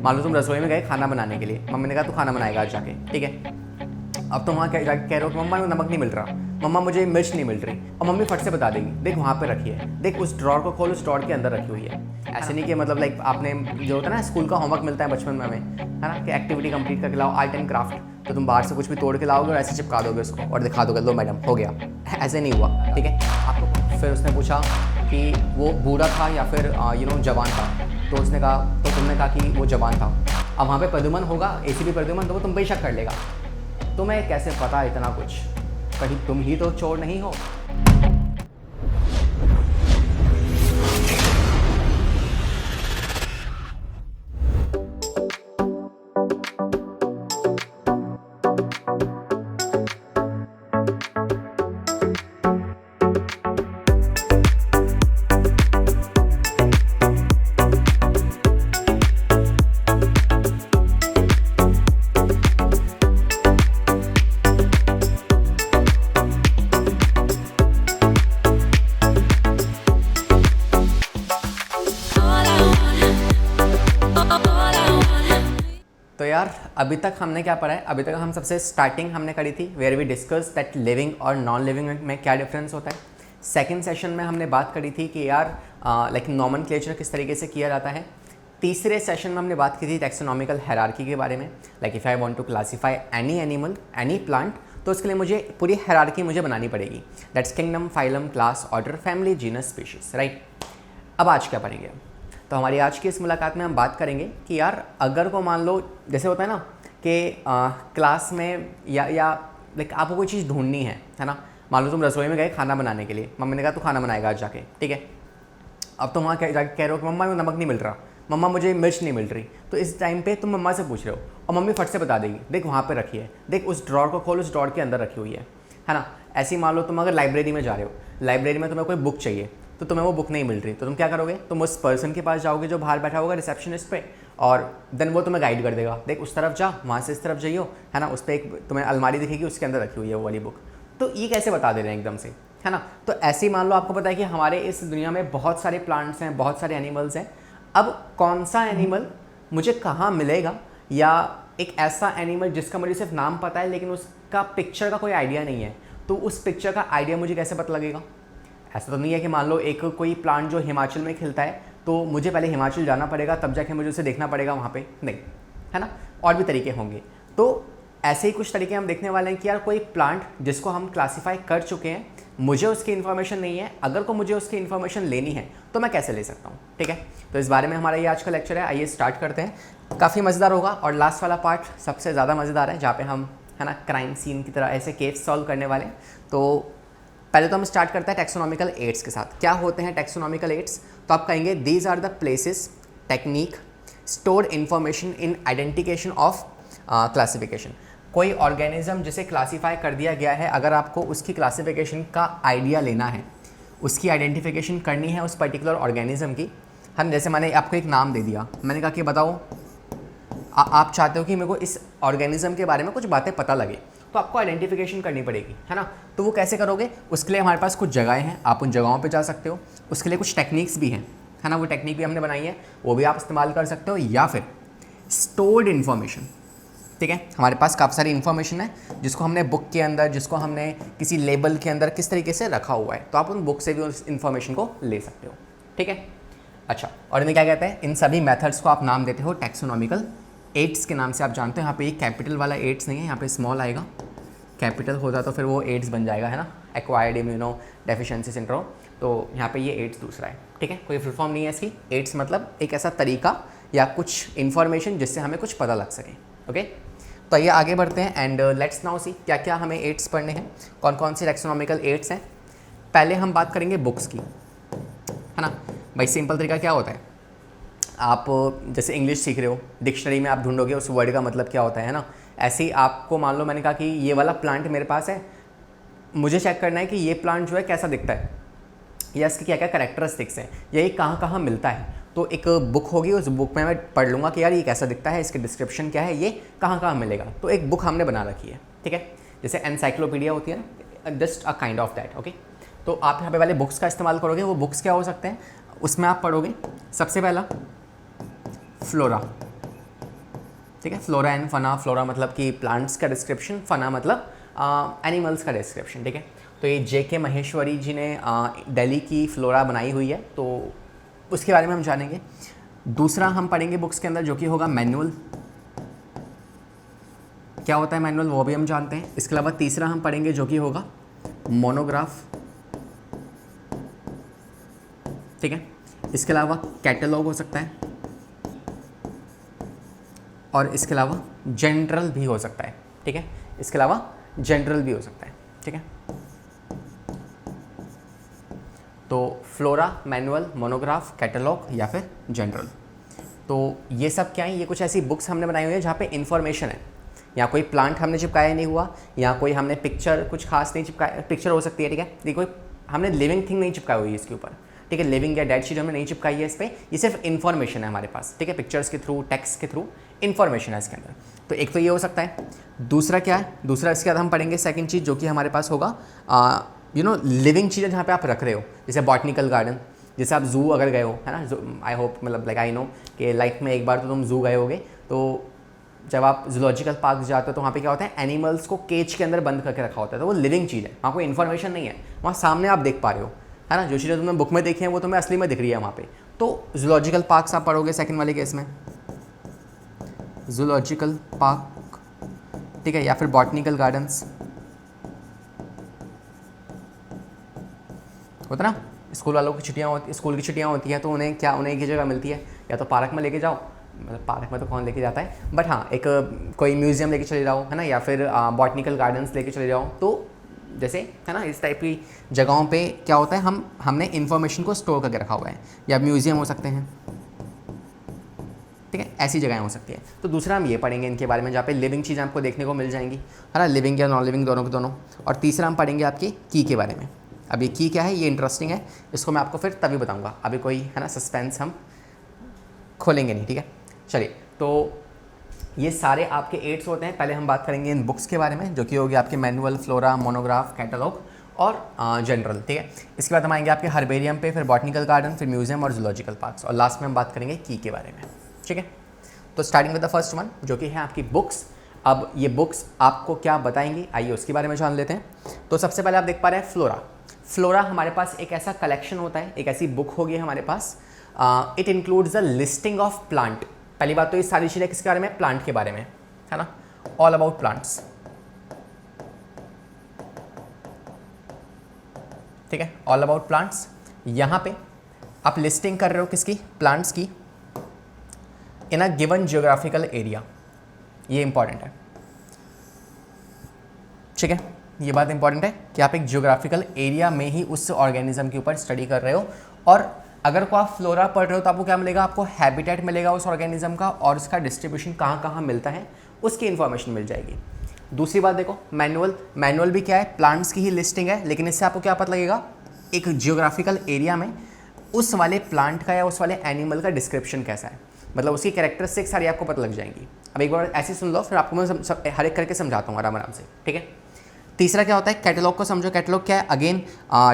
मान लो तुम रसोई में गए खाना बनाने के लिए, मम्मी ने कहा तू खाना बनाएगा आज जाके, ठीक है। अब तुम वहाँ जाके कह रहे हो कि मम्मा नमक नहीं मिल रहा, मम्मा मुझे मिर्च नहीं मिल रही, और मम्मी फट से बता देगी देख वहाँ पे रखी है, देख उस ड्रॉर को खोल, उस ड्रॉर के अंदर रखी हुई है। ऐसे नहीं कि मतलब लाइक आपने जो होता है ना स्कूल का होमवर्क मिलता है बचपन में हमें, है ना, कि एक्टिविटी कंप्लीट करके लाओ आर्ट एंड क्राफ्ट, तो तुम बाहर से कुछ भी तोड़ के लाओगे और ऐसे चिपका दोगे उसको और दिखा दोगे लो मैडम हो गया। ऐसे नहीं हुआ, ठीक है। आपको फिर उसने पूछा कि वो बूढ़ा था या फिर जवान था, तो उसने कहा, तो तुमने कहा कि वो जवान था। अब वहाँ पे प्रद्युमन होगा, एसीपी प्रद्युमन, तो वो तुम पे ही शक कर लेगा। तुम्हें कैसे पता इतना कुछ, कहीं तुम ही तो चोर नहीं हो। तो यार अभी तक हमने क्या पढ़ा है, अभी तक हम सबसे स्टार्टिंग हमने करी थी where we discuss that living और नॉन लिविंग में क्या डिफरेंस होता है। सेकंड सेशन में हमने बात करी थी कि यार लाइक नॉमेनक्लेचर किस तरीके से किया जाता है। तीसरे सेशन में हमने बात की थी टैक्सोनॉमिकल हायरार्की के बारे में, like if I want to classify any animal any plant, तो उसके लिए मुझे पूरी हायरार्की मुझे बनानी पड़ेगी, that's kingdom, phylum, class, order, family, genus, species, right. अब आज क्या पढ़ेंगे, तो हमारी आज की इस मुलाकात में हम बात करेंगे कि यार अगर को मान लो जैसे होता है ना कि क्लास में या लाइक आपको कोई चीज़ ढूंढनी है ना, मान लो तुम रसोई में गए खाना बनाने के लिए, मम्मी ने कहा तू खाना बनाएगा आज जाके, ठीक है। अब तुम वहाँ जाके कह रहे हो कि मम्मा नमक नहीं मिल रहा, मम्मा मुझे मिर्च नहीं मिल रही, तो इस टाइम पे तुम मम्मा से पूछ रहे हो और मम्मी फट से बता देगी देख वहाँ पे रखी है, देख उस ड्रॉर को खोल, उस ड्रॉर के अंदर रखी हुई है ना। ऐसे ही मान लो तुम अगर लाइब्रेरी में जा रहे हो, लाइब्रेरी में तुम्हें कोई बुक चाहिए, तो तुम्हें वो बुक नहीं मिल रही, तो तुम क्या करोगे, तुम उस पर्सन के पास जाओगे जो बाहर बैठा होगा रिसेप्शनिस्ट पे, और देन वो तुम्हें गाइड कर देगा, देख उस तरफ जा, वहाँ से इस तरफ जाइयो, है ना, उस पर एक तुम्हें अलमारी दिखेगी, उसके अंदर रखी हुई है वो वाली बुक। तो ये कैसे बता दे रहे हैं एकदम से, है ना। तो ऐसे ही मान लो आपको पता है कि हमारे इस दुनिया में बहुत सारे प्लांट्स हैं, बहुत सारे एनिमल्स हैं। अब कौन सा एनिमल मुझे कहाँ मिलेगा, या एक ऐसा एनिमल जिसका मुझे सिर्फ नाम पता है लेकिन उसका पिक्चर का कोई आइडिया नहीं है, तो उस पिक्चर का आइडिया मुझे कैसे पता लगेगा। ऐसा तो नहीं है कि मान लो एक कोई प्लांट जो हिमाचल में खिलता है तो मुझे पहले हिमाचल जाना पड़ेगा तब जाके मुझे उसे देखना पड़ेगा वहाँ पे, नहीं, है ना। और भी तरीके होंगे। तो ऐसे ही कुछ तरीके हम देखने वाले हैं कि यार कोई प्लांट जिसको हम क्लासीफाई कर चुके हैं, मुझे उसकी इन्फॉर्मेशन नहीं है, अगर को मुझे उसकी इन्फॉर्मेशन लेनी है तो मैं कैसे ले सकता हूँ, ठीक है। तो इस बारे में हमारा ये आज का लेक्चर है, आइए स्टार्ट करते हैं। काफ़ी मज़ेदार होगा और लास्ट वाला पार्ट सबसे ज़्यादा मज़ेदार है, जहाँ पे हम, है ना, क्राइम सीन की तरह ऐसे केस सॉल्व करने वाले हैं। तो पहले तो हम स्टार्ट करते हैं टैक्सोनॉमिकल एड्स के साथ। क्या होते हैं टैक्सोनॉमिकल एड्स, तो आप कहेंगे these are the places, technique, stored information in identification of classification. कोई ऑर्गेनिज्म जिसे क्लासीफाई कर दिया गया है, अगर आपको उसकी क्लासिफिकेशन का आइडिया लेना है, उसकी आइडेंटिफिकेशन करनी है उस पर्टिकुलर ऑर्गेनिज्म की, हम जैसे मैंने आपको एक नाम दे दिया, मैंने कहा कि बताओ आप चाहते हो कि मेरे को इस ऑर्गेनिज्म के बारे में कुछ बातें पता लगे, तो आपको आइडेंटिफिकेशन करनी पड़ेगी, है ना। तो वो कैसे करोगे, उसके लिए हमारे पास कुछ जगहें हैं, आप उन जगहों पे जा सकते हो। उसके लिए कुछ टेक्निक्स भी हैं, है ना, वो टेक्निक भी हमने बनाई है, वो भी आप इस्तेमाल कर सकते हो। या फिर स्टोर्ड इन्फॉर्मेशन, ठीक है, हमारे पास काफ़ी सारी इन्फॉर्मेशन है जिसको हमने बुक के अंदर, जिसको हमने किसी लेबल के अंदर किस तरीके से रखा हुआ है, तो आप उन बुक से भी उस इन्फॉर्मेशन को ले सकते हो, ठीक है। अच्छा, और इन्हें क्या कहते हैं, इन सभी मेथड्स को आप नाम देते हो टैक्सोनॉमिकल एड्स के नाम से आप जानते हो। यहाँ पे ये कैपिटल वाला एड्स नहीं है, यहाँ पे स्मॉल आएगा, कैपिटल होता तो फिर वो एड्स बन जाएगा, है ना, एक्वायर्ड इम्यूनो डेफिशिएंसी सिंड्रोम। तो यहाँ पे ये एड्स दूसरा है, ठीक है, कोई फुल फॉर्म नहीं है इसकी। एड्स मतलब एक ऐसा तरीका या कुछ इन्फॉर्मेशन जिससे हमें कुछ पता लग सके, ओके। तो आइए आगे बढ़ते हैं एंड लेट्स नाउ सी क्या क्या हमें एड्स पढ़ने हैं, कौन कौन से टैक्सोनॉमिकल एड्स हैं। पहले हम बात करेंगे बुक्स की, है ना। भाई सिंपल तरीका क्या होता है, आप जैसे इंग्लिश सीख रहे हो, डिक्शनरी में आप ढूंढोगे उस वर्ड का मतलब क्या होता है ना। ऐसे ही आपको मान लो मैंने कहा कि ये वाला प्लांट मेरे पास है, मुझे चेक करना है कि ये प्लांट जो है कैसा दिखता है, या इसकी क्या क्या कैरेक्टरिस्टिक्स हैं, या ये कहाँ कहाँ मिलता है। तो एक बुक होगी, उस बुक में मैं पढ़ लूँगा कि यार ये कैसा दिखता है, इसकी डिस्क्रिप्शन क्या है, ये कहाँ कहाँ मिलेगा। तो एक बुक हमने बना रखी है, ठीक है, जैसे एनसाइक्लोपीडिया होती है ना, just a kind of that, okay. तो आप यहाँ पे वाले बुक्स का इस्तेमाल करोगे। वो बुक्स क्या हो सकते हैं, उसमें आप पढ़ोगे सबसे पहला फ्लोरा, ठीक है। फ्लोरा एंड फना, फ्लोरा मतलब कि प्लांट्स का डिस्क्रिप्शन, फना मतलब एनिमल्स का डिस्क्रिप्शन, ठीक है। तो ये JK महेश्वरी जी ने दिल्ली की फ्लोरा बनाई हुई है, तो उसके बारे में हम जानेंगे। दूसरा हम पढ़ेंगे बुक्स के अंदर जो कि होगा मैनुअल, क्या होता है मैनुअल वो भी हम जानते हैं। इसके अलावा तीसरा हम पढ़ेंगे जो कि होगा मोनोग्राफ, ठीक है। इसके अलावा कैटलॉग हो सकता है, और इसके अलावा जनरल भी हो सकता है, ठीक है। इसके अलावा जनरल भी हो सकता है, ठीक है। तो फ्लोरा, मैनुअल, मोनोग्राफ, कैटलॉग या फिर जनरल। तो ये सब क्या है, ये कुछ ऐसी बुक्स हमने बनाई हुई है जहाँ पे इन्फॉर्मेशन है। या कोई प्लांट हमने चिपकाया नहीं हुआ, या कोई हमने पिक्चर कुछ खास नहीं चिपकाया, पिक्चर हो सकती है, ठीक है। देखो हमने लिविंग थिंग नहीं चिपकाई हुई है इसके ऊपर, ठीक है। लिविंग या डेड चीज़ हमने नहीं चिपकाई है इस पर, ये सिर्फ इन्फॉर्मेशन है हमारे पास, ठीक है। पिक्चर्स के थ्रू, टेक्स्ट के थ्रू इन्फॉर्मेशन है इसके अंदर। तो एक तो ये हो सकता है। दूसरा क्या है, दूसरा इसके बाद हम पढ़ेंगे सेकंड चीज़ जो कि हमारे पास होगा लिविंग चीज़ें जहाँ पे आप रख रहे हो, जैसे बॉटनिकल गार्डन, जैसे आप जू अगर गए हो, है ना। आई होप मतलब लाइक आई नो कि लाइफ में एक बार तो तुम जू गए होगे, तो जब आप जूलॉजिकल पार्क जाते हो तो वहाँ पे क्या होता है, एनिमल्स को केज के अंदर बंद करके रखा होता है, तो वो लिविंग चीज़ है, वहाँ कोई इन्फॉर्मेशन नहीं है, वहाँ सामने आप देख पा रहे हो, है ना। जो चीज़ें तुमने बुक में देखी हैं वो तुम्हें असली में दिख रही है वहाँ पे। तो जूलॉजिकल पार्क्स आप पढ़ोगे सेकंड वाले केस में, जूलॉजिकल पार्क, ठीक है, या फिर बॉटनिकल गार्डन्स होता ना। स्कूल वालों की छुट्टियाँ होती, स्कूल की छुट्टियाँ होती हैं तो उन्हें क्या, उन्हें एक ही जगह मिलती है, या तो पार्क में लेके जाओ, मतलब पार्क में तो कौन लेके जाता है, बट हाँ एक कोई म्यूजियम लेके चले जाओ, है ना, या फिर बॉटनिकल गार्डन्स लेके चले जाओ। तो जैसे है ना इस टाइप की जगहों पे क्या होता है, हमने इन्फॉर्मेशन को स्टोर करके रखा हुआ है, या म्यूजियम हो सकते हैं, ठीक है, ऐसी जगहें हो सकती है। तो दूसरा हम ये पढ़ेंगे इनके बारे में जहाँ पे लिविंग चीज़ें आपको देखने को मिल जाएंगी, है ना, लिविंग या नॉन लिविंग दोनों के दोनों। और तीसरा हम पढ़ेंगे आपके की के बारे में। अब ये की क्या है, ये इंटरेस्टिंग है, इसको मैं आपको फिर तभी बताऊँगा, अभी कोई है ना सस्पेंस हम खोलेंगे नहीं, ठीक है। चलिए, तो ये सारे आपके एड्स होते हैं। पहले हम बात करेंगे इन बुक्स के बारे में जो कि होगी आपके मैनुअल, फ्लोरा, मोनोग्राफ, कैटलॉग और जनरल, ठीक है। इसके बाद हम आएंगे आपके हर्बेरियम पे, फिर बॉटनिकल गार्डन, फिर म्यूजियम और जूलॉजिकल पार्क्स, और लास्ट में हम बात करेंगे की के बारे में, ठीक है। तो starting with the first one जो कि है आपकी बुक्स। अब ये बुक्स आपको क्या बताएंगी, आइए उसके बारे में जान लेते हैं। तो सबसे पहले आप देख पा रहे हैं फ्लोरा। फ्लोरा हमारे पास एक ऐसा कलेक्शन होता है, एक ऐसी बुक होगी हमारे पास, it includes the listing of plant. पहली बात तो ये सारी चीज़ें किसके बारे में, प्लांट के बारे में, है ना, ऑल अबाउट प्लांट्स, ठीक है, ऑल अबाउट प्लांट्स। यहाँ पे आप लिस्टिंग कर रहे हो किसकी, प्लांट्स की, इन अ गिवन जियोग्राफिकल एरिया, ये इंपॉर्टेंट है, ठीक है। ये बात इंपॉर्टेंट है कि आप एक जियोग्राफिकल एरिया में ही उस ऑर्गेनिज्म के ऊपर स्टडी कर रहे हो, और अगर को आप फ्लोरा पढ़ रहे हो तो आपको क्या मिलेगा, आपको हैबिटेट मिलेगा उस ऑर्गेनिज्म का, और उसका डिस्ट्रीब्यूशन कहाँ कहाँ मिलता है उसकी इन्फॉर्मेशन मिल जाएगी। दूसरी बात देखो मैनुअल, मैनुअल भी क्या है, प्लांट्स की ही लिस्टिंग है, लेकिन इससे आपको क्या पता लगेगा, एक जियोग्राफिकल एरिया में उस वाले प्लांट का या उस वाले एनिमल का डिस्क्रिप्शन कैसा है, मतलब उसकी कैरेक्टरिस्टिक सारी आपको पता लग जाएंगी। अब एक बार ऐसे सुन लो, फिर आपको मैं हर एक करके समझाता हूँ आराम आराम से, ठीक है। तीसरा क्या होता है, कैटलॉग को समझो। कैटलॉग क्या है, अगेन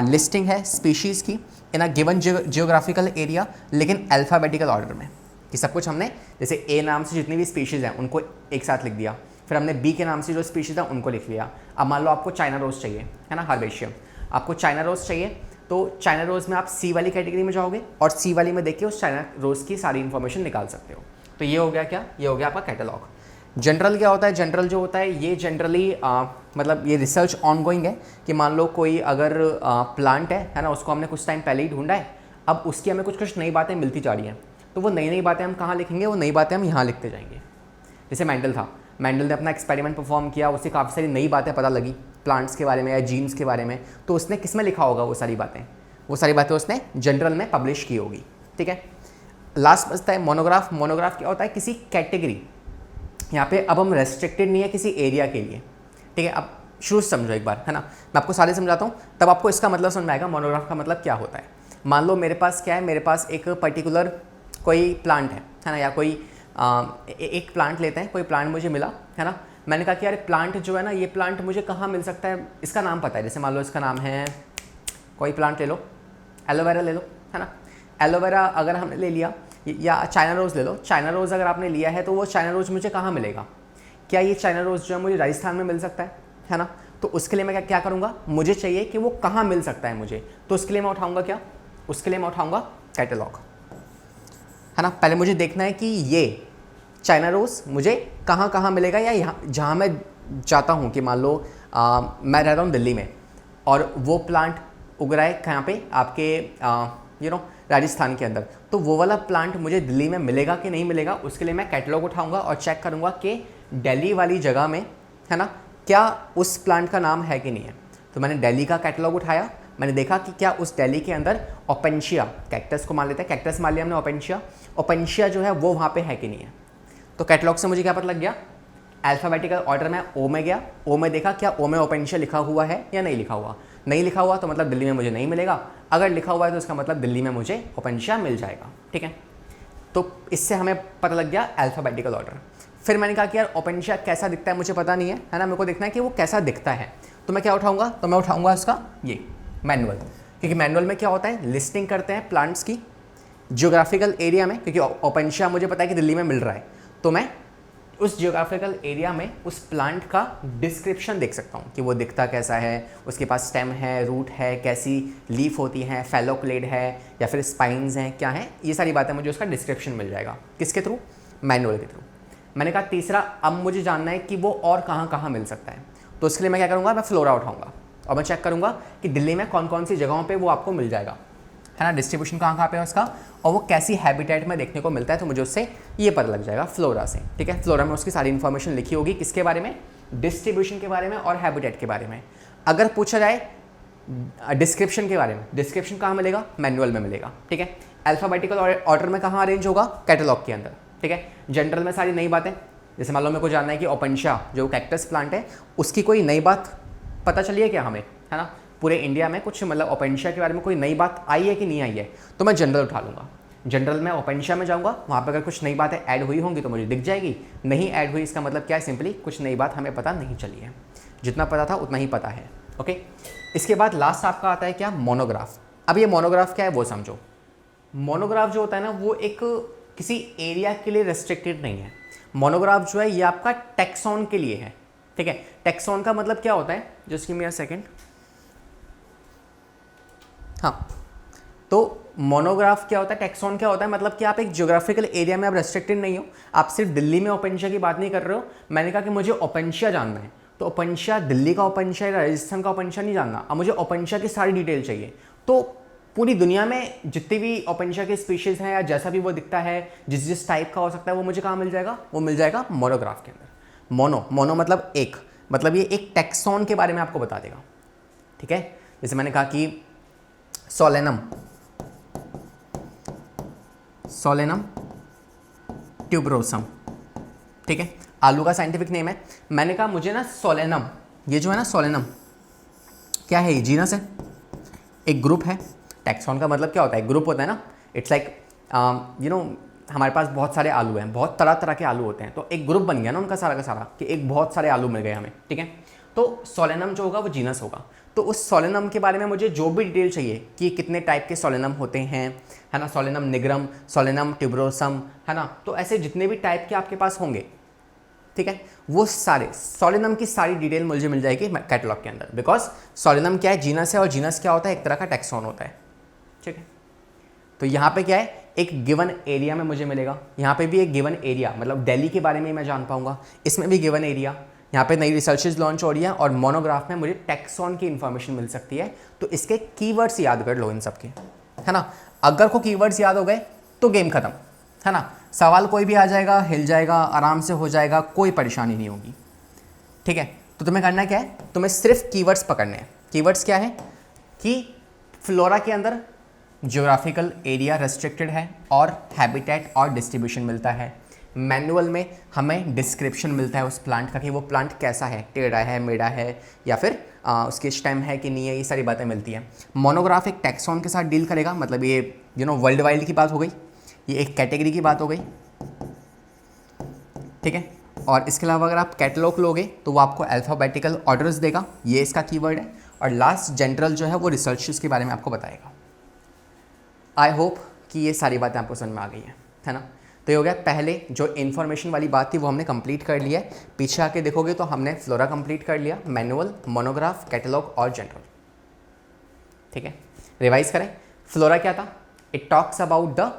लिस्टिंग है स्पीशीज़ की इन अ गिवन जियोग्राफिकल एरिया, लेकिन अल्फ़ाबेटिकल ऑर्डर में, कि सब कुछ हमने जैसे ए नाम से जितनी भी स्पीशीज़ हैं उनको एक साथ लिख दिया, फिर हमने बी के नाम से जो स्पीशीज़ हैं उनको लिख लिया। अब मान लो आपको चाइना रोज़ चाहिए, है ना, हर्बेशियम, आपको चाइना रोज़ चाहिए, तो चाइना रोज़ में आप सी वाली कैटेगरी में जाओगे और सी वाली में देखिए उस चाइना रोज़ की सारी इन्फॉर्मेशन निकाल सकते हो। तो ये हो गया क्या, ये हो गया आपका कैटलॉग। जनरल क्या होता है, जनरल जो होता है ये जनरली मतलब ये रिसर्च ऑनगोइंग है, कि मान लो कोई अगर प्लांट है ना, उसको हमने कुछ टाइम पहले ही ढूंढा है, अब उसकी हमें कुछ नई बातें मिलती जा रही हैं, तो वो नई नई बातें हम कहाँ लिखेंगे, वो नई बातें हम यहाँ लिखते जाएंगे। जैसे मेंडल था, मेंडल ने अपना एक्सपेरिमेंट परफॉर्म किया, उससे काफ़ी सारी नई बातें पता लगी प्लांट्स के बारे में या जीन्स के बारे में, तो उसने किस में लिखा होगा वो सारी बातें उसने जनरल में पब्लिश की होगी, ठीक है। लास्ट बचता है मोनोग्राफ। मोनोग्राफ क्या होता है, किसी कैटेगरी, यहाँ पे अब हम रेस्ट्रिक्टेड नहीं है किसी एरिया के लिए, ठीक है। अब शुरू से समझो एक बार, है ना, मैं आपको सारे समझाता हूँ तब आपको इसका मतलब समझ में आएगा मोनोग्राफ का मतलब क्या होता है। मान लो मेरे पास क्या है, मेरे पास एक पर्टिकुलर कोई प्लांट है ना, या कोई एक प्लांट लेते हैं, कोई प्लांट मुझे मिला, है ना, मैंने कहा कि यार प्लांट जो है ना, ये प्लांट मुझे कहाँ मिल सकता है, इसका नाम पता है, जैसे मान लो इसका नाम है, कोई प्लांट ले लो, एलोवेरा ले लो, है ना, एलोवेरा अगर हमने ले लिया या चाइना रोज़ ले लो, चाइना रोज़ अगर आपने लिया है तो वो चाइना रोज़ मुझे कहाँ मिलेगा? क्या ये चाइना रोज़ जो है मुझे राजस्थान में मिल सकता है ना? तो उसके लिए मैं क्या करूँगा, मुझे चाहिए कि वो कहाँ मिल सकता है मुझे, तो उसके लिए मैं उठाऊँगा क्या, उसके लिए मैं उठाऊँगा कैटलॉग, है ना। पहले मुझे देखना है कि ये चाइना रोज़ मुझे कहाँ कहाँ मिलेगा, या यहाँ जहाँ मैं चाहता हूँ कि मान लो मैं रह रहा हूँ दिल्ली में और वो प्लांट उग रहा है कहाँ पे, आपके राजस्थान के अंदर, तो वो वाला प्लांट मुझे दिल्ली में मिलेगा कि नहीं मिलेगा, उसके लिए मैं कैटलॉग उठाऊंगा और चेक करूंगा कि दिल्ली वाली जगह में, है ना, क्या उस प्लांट का नाम है कि नहीं है। तो मैंने दिल्ली का कैटलॉग उठाया, मैंने देखा कि क्या उस दिल्ली के अंदर ओपेंशिया, कैक्टस को मान लेते हैं, कैक्टस मान लिया हमने, ओपेंशिया जो है वो वहाँ पे है कि नहीं है। तो कैटलॉग से मुझे क्या पता लग गया, अल्फ़ाबेटिकल ऑर्डर में ओ में गया, ओ में देखा क्या ओ में ओपेंशिया लिखा हुआ है या नहीं लिखा हुआ, नहीं लिखा हुआ तो मतलब दिल्ली में मुझे नहीं मिलेगा, अगर लिखा हुआ है तो इसका मतलब दिल्ली में मुझे ओपेंशिया मिल जाएगा, ठीक है। तो इससे हमें पता लग गया अल्फ़ाबेटिकल ऑर्डर। फिर मैंने कहा कि यार ओपेंशिया कैसा दिखता है मुझे पता नहीं है ना, मेरे को देखना है कि वो कैसा दिखता है, तो मैं क्या उठाऊंगा, तो मैं उठाऊंगा उसका ये मैनुअल, क्योंकि मैनुअल में क्या होता है, लिस्टिंग करते हैं प्लांट्स की जियोग्राफिकल एरिया में, क्योंकि ओपेंशिया मुझे पता है कि दिल्ली में मिल रहा है, तो मैं उस जियोग्राफिकल एरिया में उस प्लांट का डिस्क्रिप्शन देख सकता हूँ कि वो दिखता कैसा है, उसके पास स्टेम है, रूट है, कैसी लीफ होती है, फैलोक्लेड है या फिर स्पाइन्स हैं, क्या है, ये सारी बातें मुझे उसका डिस्क्रिप्शन मिल जाएगा, किसके थ्रू, मैनुअल के थ्रू। मैंने कहा तीसरा, अब मुझे जानना है कि वो और कहाँ कहाँ मिल सकता है, तो उसके लिए मैं क्या करूँगा, मैं फ्लोरा उठाऊँगा और मैं चेक करूँगा कि दिल्ली में कौन कौन सी जगहों पर वो आपको मिल जाएगा, है ना, डिस्ट्रीब्यूशन कहाँ पे है उसका, और वो कैसी हैबिटेट में देखने को मिलता है, तो मुझे उससे ये पता लग जाएगा फ्लोरा से, ठीक है। फ्लोरा में उसकी सारी इन्फॉर्मेशन लिखी होगी, किसके बारे में, डिस्ट्रीब्यूशन के बारे में और हैबिटेट के बारे में। अगर पूछा जाए डिस्क्रिप्शन के बारे में, डिस्क्रिप्शन कहाँ मिलेगा, मैनुअल में मिलेगा, ठीक है। अल्फ़ाबेटिकल ऑर्डर में कहाँ अरेंज होगा, कैटलॉग के अंदर, ठीक है। जनरल में सारी नई बातें, जैसे मान लो मेरे को जानना है कि ओपेंशिया जो कैक्टस प्लांट है उसकी कोई नई बात पता चली है क्या हमें, है ना, पूरे इंडिया में कुछ मतलब ओपेंशिया के बारे में कोई नई बात आई है कि नहीं आई है, तो मैं जनरल उठा लूँगा। जनरल में ओपेंशिया में जाऊँगा, वहाँ पर अगर कुछ नई बातें ऐड हुई होंगी तो मुझे दिख जाएगी, नहीं ऐड हुई इसका मतलब क्या है, सिंपली कुछ नई बात हमें पता नहीं चली है, जितना पता था उतना ही पता है, ओके। इसके बाद लास्ट आपका आता है क्या, मोनोग्राफ। अब ये मोनोग्राफ क्या है वो समझो। मोनोग्राफ जो होता है ना वो एक किसी एरिया के लिए रेस्ट्रिक्टेड नहीं है। मोनोग्राफ जो है ये आपका टैक्सॉन के लिए है, ठीक है। टैक्सॉन का मतलब क्या होता है, just give me a second, हाँ, तो मोनोग्राफ क्या होता है, टैक्सॉन क्या होता है, मतलब कि आप एक ज्योग्राफिकल एरिया में आप रेस्ट्रिक्टेड नहीं हो, आप सिर्फ दिल्ली में ओपेंशिया की बात नहीं कर रहे हो। मैंने कहा कि मुझे ओपेंशिया जानना है, तो ओपेंशिया दिल्ली का ओपेंशिया या राजस्थान का ओपेंशिया नहीं जानना, अब मुझे ओपेंशिया की सारी डिटेल चाहिए। तो पूरी दुनिया में जितनी भी ओपेंशिया के स्पीशीज़ हैं या जैसा भी वो दिखता है, जिस टाइप का हो सकता है, वो मुझे कहाँ मिल जाएगा, वो मिल जाएगा मोनोग्राफ के अंदर। मोनो मतलब एक, मतलब ये एक टैक्सॉन के बारे में आपको बता देगा, ठीक है। जैसे मैंने कहा कि सोलेनम ट्यूबरोसम, ठीक है, आलू का साइंटिफिक नेम है। मैंने कहा मुझे ना सोलेनम, ये जो है ना सोलेनम क्या है, ये जीनस है, एक ग्रुप है। टैक्सॉन का मतलब क्या होता है, ग्रुप होता है ना, इट्स लाइक हमारे पास बहुत सारे आलू हैं, बहुत तरह तरह के आलू होते हैं, तो एक ग्रुप बन गया ना उनका सारा का सारा, कि एक बहुत सारे आलू मिल गए हमें, ठीक है। तो सोलेनम जो होगा वो जीनस होगा। तो उस सोलेनम के बारे में मुझे जो भी डिटेल चाहिए कि कितने टाइप के सोलेनम होते हैं, है ना, सोलेनम निग्रम, सोलेनम ट्यूबरोसम, है ना, तो ऐसे जितने भी टाइप के आपके पास होंगे, ठीक है, वो सारे सोलेनम की सारी डिटेल मुझे मिल जाएगी कैटलॉग के अंदर, बिकॉज सोलेनम क्या है, जीनस है, और जीनस क्या होता है, एक तरह का टैक्सॉन होता है, ठीक है। तो यहाँ पे क्या है, एक गिवन एरिया में मुझे मिलेगा, यहाँ पे भी एक गिवन एरिया, मतलब दिल्ली के बारे में मैं जान पाऊंगा, इसमें भी गिवन एरिया, यहाँ पे नई रिसर्चेज लॉन्च हो रही है, और मोनोग्राफ में मुझे टैक्सॉन की इन्फॉर्मेशन मिल सकती है। तो इसके कीवर्ड्स याद कर लो इन सब के, है ना। अगर को कीवर्ड्स याद हो गए तो गेम खत्म, है ना, सवाल कोई भी आ जाएगा, हिल जाएगा, आराम से हो जाएगा, कोई परेशानी नहीं होगी, ठीक है। तो तुम्हें करना क्या है, तुम्हें सिर्फ कीवर्ड्स पकड़ने हैं। कीवर्ड्स क्या है कि फ्लोरा के अंदर ज्योग्राफिकल एरिया रेस्ट्रिक्टेड है और हैबिटेट और डिस्ट्रीब्यूशन मिलता है। मैनुअल में हमें डिस्क्रिप्शन मिलता है उस प्लांट का कि वो प्लांट कैसा है, टेढ़ा है, मेढ़ा है, या फिर उसकी स्टेम है कि नहीं है, ये सारी बातें मिलती हैं। मोनोग्राफ एक टैक्सॉन के साथ डील करेगा, मतलब ये वर्ल्ड वाइड की बात हो गई, ये एक कैटेगरी की बात हो गई, ठीक है। और इसके अलावा अगर आप कैटलॉग लोगे तो वो आपको अल्फ़ाबेटिकल ऑर्डर्स देगा, ये इसका कीवर्ड है। और लास्ट जनरल जो है वो रिसर्चेस के बारे में आपको बताएगा। आई होप कि ये सारी बातें आपको समझ में आ गई हैं। है ना। तो ये हो गया पहले जो इन्फॉर्मेशन वाली बात थी वो हमने कंप्लीट कर लिया है। पीछे आके देखोगे तो हमने फ्लोरा कंप्लीट कर लिया, मैनुअल, मोनोग्राफ, कैटलॉग और जनरल। ठीक है, रिवाइज करें। फ्लोरा क्या था? It talks about the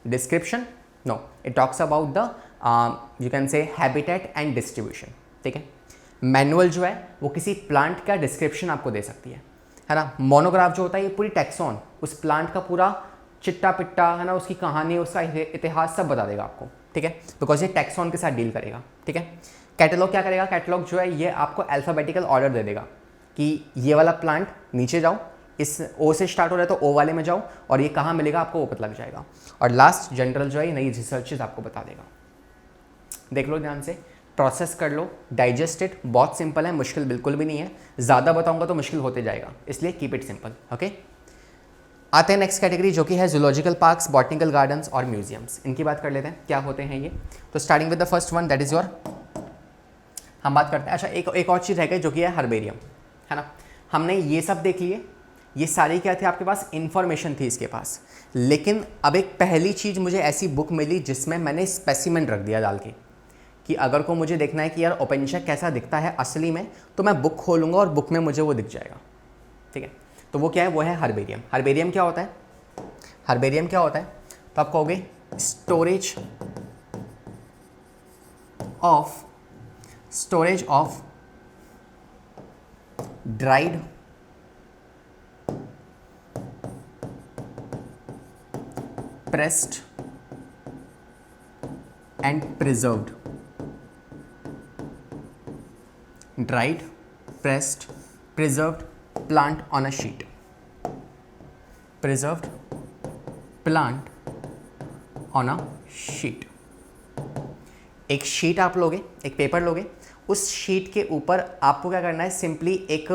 description, no it talks about the you can say habitat and distribution. ठीक है, मैनुअल जो है वो किसी प्लांट का डिस्क्रिप्शन आपको दे सकती है ना। मोनोग्राफ जो होता है ये पूरी टैक्सॉन, उस प्लांट का पूरा चिट्टा पिट्टा, है ना, उसकी कहानी, उसका इतिहास सब बता देगा आपको। ठीक है, बिकॉज ये टैक्सॉन के साथ डील करेगा। ठीक है, कैटलॉग क्या करेगा? कैटलॉग जो है ये आपको अल्फ़ाबेटिकल ऑर्डर दे देगा कि ये वाला प्लांट नीचे जाओ, इस ओ से स्टार्ट हो रहा है तो ओ वाले में जाओ, और ये कहाँ मिलेगा आपको वो पता लग जाएगा। और लास्ट जनरल जो है नई रिसर्चेज आपको बता देगा। देख लो ध्यान से, प्रोसेस कर लो, डाइजेस्ट इट। बहुत सिंपल है, मुश्किल बिल्कुल भी नहीं है। ज़्यादा बताऊंगा तो मुश्किल होते जाएगा, इसलिए कीप इट सिंपल। ओके, आते हैं नेक्स्ट कैटेगरी जो कि है जूलॉजिकल पार्क्स, बॉटनिकल गार्डन्स और म्यूजियम्स। इनकी बात कर लेते हैं, क्या होते हैं ये। तो starting with the first one, that is your, हम बात करते हैं। अच्छा, एक और चीज़ रह गई जो कि है हर्बेरियम, है ना। हमने ये सब देख लिए, ये सारी क्या थे आपके पास, इन्फॉर्मेशन थी इसके पास। लेकिन अब एक पहली चीज़ मुझे ऐसी बुक मिली जिसमें मैंने स्पेसिमेन रख दिया डाल के कि अगर को मुझे देखना है कि यार ओपेनिशा कैसा दिखता है असली में, तो मैं बुक खोलूँगा और बुक में मुझे वो दिख जाएगा। ठीक है, तो वो क्या है? वो है हर्बेरियम। हर्बेरियम क्या होता है? हर्बेरियम क्या होता है? तो आप कहोगे storage of dried pressed and preserved, dried, pressed, preserved plant on a sheet, preserved plant on a sheet। एक शीट आप लोगे, एक पेपर लोगे, उस शीट के ऊपर आपको क्या करना है, सिंपली एक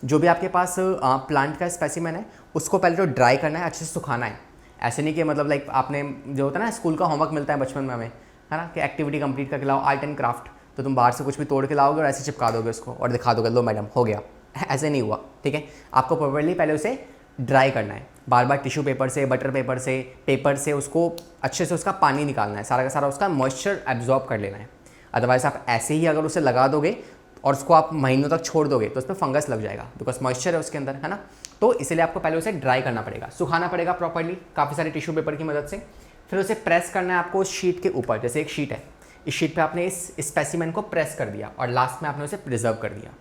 जो भी आपके पास प्लांट का स्पेसिमेन है उसको पहले तो ड्राई करना है, अच्छे से सुखाना है। ऐसे नहीं कि मतलब लाइक आपने जो होता है ना स्कूल का होमवर्क मिलता है बचपन में हमें, है ना, कि एक्टिविटी कंप्लीट करके लाओ, आर्ट एंड क्राफ्ट, तो तुम बाहर से कुछ भी तोड़ के लाओगे और ऐसे चिपका दोगे उसको और दिखा दोगे, लो मैडम हो गया। ऐसे नहीं हुआ। ठीक है, आपको प्रॉपर्ली पहले उसे ड्राई करना है, बार बार टिश्यू पेपर से, बटर पेपर से उसको अच्छे से उसका पानी निकालना है, सारा का सारा उसका मॉइस्चर एब्जॉर्ब कर लेना है। अदरवाइज आप ऐसे ही अगर उसे लगा दोगे और उसको आप महीनों तक छोड़ दोगे तो उसमें फंगस लग जाएगा, बिकॉज मॉइस्चर है उसके अंदर, है ना। तो इसलिए आपको पहले उसे ड्राई करना पड़ेगा, सुखाना पड़ेगा प्रॉपर्ली काफ़ी सारे टिश्यू पेपर की मदद से। फिर उसे प्रेस करना है आपको उस शीट के ऊपर। जैसे एक शीट है, इस शीट पे आपने इस स्पेसिमेन को प्रेस कर दिया और लास्ट में आपने उसे प्रिजर्व कर दिया।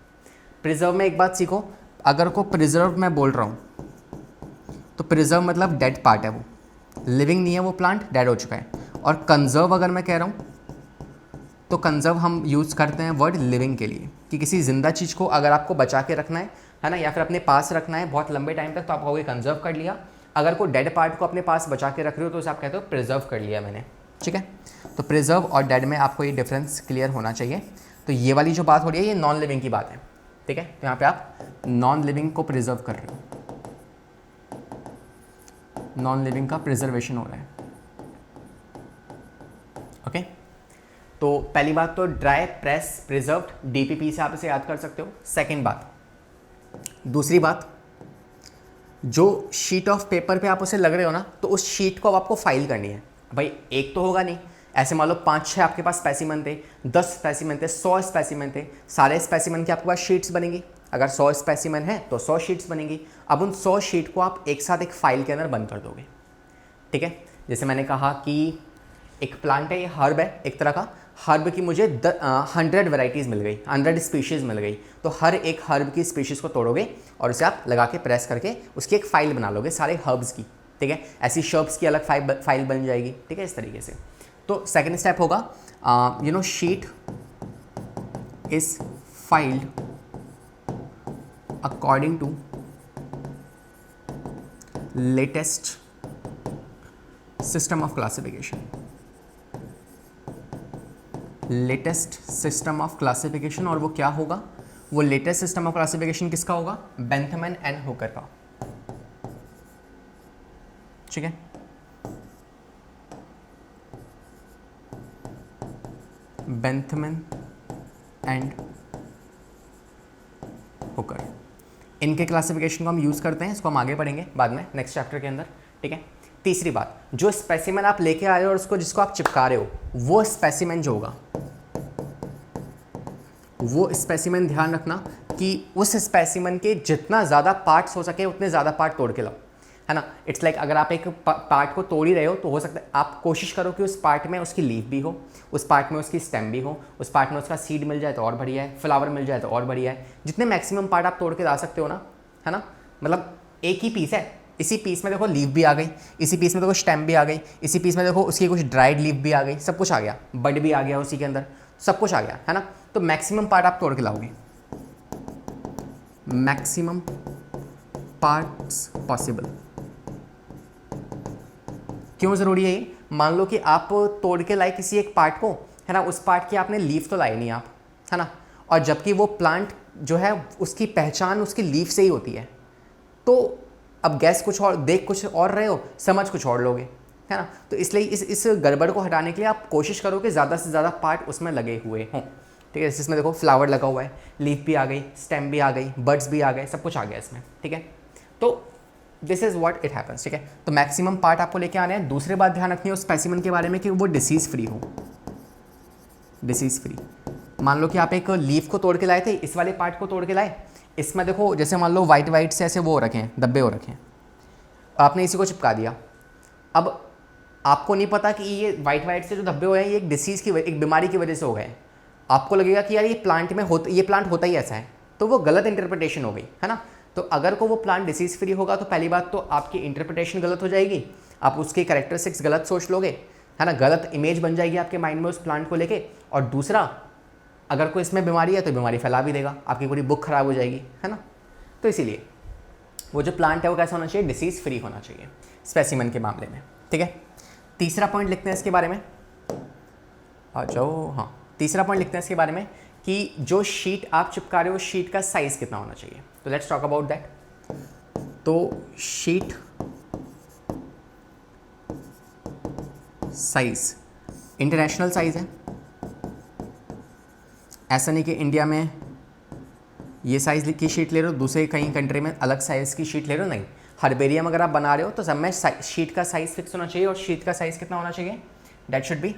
प्रिजर्व में एक बात सीखो, अगर को प्रिजर्व मैं बोल रहा हूँ तो प्रिजर्व मतलब डेड पार्ट है, वो लिविंग नहीं है, वो प्लांट डेड हो चुका है। और कंजर्व अगर मैं कह रहा हूँ तो कंजर्व हम यूज़ करते हैं वर्ड लिविंग के लिए, कि किसी ज़िंदा चीज़ को अगर आपको बचा के रखना है ना, या फिर अपने पास रखना है बहुत लंबे टाइम तक, तो आप कहोगे कंजर्व कर लिया। अगर कोई डेड पार्ट को अपने पास बचा के रख रहे हो तो उसे आप कहते हो प्रिजर्व कर लिया मैंने। ठीक है, तो प्रिजर्व और डेड में आपको ये डिफरेंस क्लियर होना चाहिए। तो ये वाली जो बात हो रही है ये नॉन लिविंग की बात है। ठीक है, तो यहाँ पे आप नॉन लिविंग को प्रिजर्व कर रहे हो, नॉन लिविंग का प्रिजर्वेशन हो रहा है। ओके, तो पहली बात तो ड्राई, प्रेस, प्रिजर्व्ड, डीपीपी से आप इसे याद कर सकते हो। सेकेंड बात, दूसरी बात, जो शीट ऑफ पेपर पे आप उसे लग रहे हो ना, तो उस शीट को अब आपको फाइल करनी है। भाई एक तो होगा नहीं, ऐसे मान लो 5-6 आपके पास स्पेसिमेन थे, 10 स्पेसिमेन थे, 100 स्पेसिमेन थे, सारे स्पेसिमेन की आपके पास शीट्स बनेंगी। अगर 100 स्पेसिमेन है तो 100 शीट्स बनेंगी। अब उन 100 शीट को आप एक साथ एक फाइल के अंदर बंद कर दोगे। ठीक है, जैसे मैंने कहा कि एक प्लांट है, ये हर्ब है एक तरह का, हर्ब की मुझे 100 वेराइटीज़ मिल गई, 100 स्पीशीज़ मिल गई, तो हर एक हर्ब की स्पीशीज़ को तोड़ोगे और उसे आप लगा के प्रेस करके उसकी एक फ़ाइल बना लोगे सारे हर्ब्स की। ठीक है, ऐसी शर्ब्स की अलग फाइल बन जाएगी। ठीक है, इस तरीके से। तो सेकेंड स्टेप होगा sheet is filed according to latest system of classification. Latest system of classification, और वो क्या होगा? वो लेटेस्ट सिस्टम ऑफ क्लासिफिकेशन किसका होगा? बेंथमैन एंड हुकर का। ठीक है, बेंथमैन एंड हुकर, इनके क्लासिफिकेशन को हम यूज़ करते हैं। इसको हम आगे पढ़ेंगे बाद में नेक्स्ट चैप्टर के अंदर। ठीक है, तीसरी बात, जो स्पेसिमेन आप लेके आए हो और उसको जिसको आप चिपका रहे हो, वो स्पेसिमेन जो होगा, वो स्पेसिमेन ध्यान रखना कि उस स्पेसिमेन के जितना ज़्यादा पार्ट्स हो सके उतने ज़्यादा पार्ट तोड़ के लाओ, है ना। इट्स लाइक अगर आप एक पार्ट को तोड़ ही रहे हो तो हो सकता है आप कोशिश करो कि उस पार्ट में उसकी लीफ भी हो, उस पार्ट में उसकी स्टेम भी हो, उस पार्ट में उसका सीड मिल जाए तो और बढ़िया है, फ्लावर मिल जाए तो और बढ़िया है। जितने मैक्सिमम पार्ट आप तोड़ के ला सकते हो ना, है ना, मतलब एक ही पीस है, इसी पीस में देखो लीफ भी आ गई, इसी पीस में देखो स्टेम भी आ गई, इसी पीस में देखो उसकी कुछ ड्राइड लीफ भी आ गई, सब कुछ आ गया, बड भी आ गया उसी के अंदर, सब कुछ आ गया, है ना। तो मैक्सिमम पार्ट आप तोड़ के लाओगे, मैक्सिमम पार्ट्स पॉसिबल। क्यों ज़रूरी है ये? मान लो कि आप तोड़ के लाए किसी एक पार्ट को, है ना, उस पार्ट की आपने लीफ तो लाई नहीं आप, है ना, और जबकि वो प्लांट जो है उसकी पहचान उसकी लीफ से ही होती है, तो अब गैस कुछ और, देख कुछ और रहे हो, समझ कुछ और लोगे, है ना। तो इसलिए इस गड़बड़ को हटाने के लिए आप कोशिश करो कि ज़्यादा से ज़्यादा पार्ट उसमें लगे हुए हों, ठीक है। इसमें देखो फ्लावर लगा हुआ है, लीफ भी आ गई, स्टेम भी आ गई, बर्ड्स भी आ गए, सब कुछ आ गया इसमें, ठीक है। तो this is what it happens, ठीक है। तो मैक्सिमम पार्ट आपको लेके आने हैं। दूसरी बात ध्यान रखनी है उस स्पेसिमेन के बारे में कि वो डिसीज़ फ्री हो, डिसीज़ फ्री। मान लो कि आप एक लीफ को तोड़ के लाए थे, इस वाले पार्ट को तोड़ के लाए, इसमें देखो जैसे मान लो वाइट वाइट से ऐसे वो रखे हैं, धब्बे हो रखे हैं, आपने इसी को चिपका दिया। अब आपको नहीं पता कि ये वाइट वाइट से जो धब्बे हुए हैं ये एक डिसीज़ की, एक बीमारी की वजह से हो गए। आपको लगेगा कि यार ये प्लांट में ये प्लांट होता ही ऐसा है, तो वो गलत इंटरप्रिटेशन हो गई, है ना। तो अगर को वो प्लांट डिसीज़ फ्री होगा तो पहली बात तो आपकी इंटरप्रिटेशन गलत हो जाएगी, आप उसके कैरेक्टरिस्टिक्स गलत सोच लोगे, है ना, गलत इमेज बन जाएगी आपके माइंड में उस प्लांट को लेके। और दूसरा, अगर कोई इसमें बीमारी है तो बीमारी फैला भी देगा, आपकी पूरी बुक खराब हो जाएगी, है ना। तो इसीलिए वो जो प्लांट है वो कैसा होना चाहिए, डिसीज़ फ्री होना चाहिए स्पेसिमेन के मामले में, ठीक है। तीसरा पॉइंट लिखते हैं इसके बारे में, आ जाओ, हाँ, तीसरा पॉइंट लिखते हैं इसके बारे में कि जो शीट आप चिपका रहे हो, शीट का साइज़ कितना होना चाहिए। तो लेट्स टॉक अबाउट दैट। तो शीट साइज इंटरनेशनल साइज है, ऐसा नहीं कि इंडिया में ये साइज़ की शीट ले रहे हो, दूसरे कहीं कंट्री में अलग साइज़ की शीट ले रहे हो, नहीं। हर्बेरियम अगर आप बना रहे हो तो सब में शीट का साइज़ फिक्स होना चाहिए। और शीट का साइज़ कितना होना चाहिए, दैट शुड बी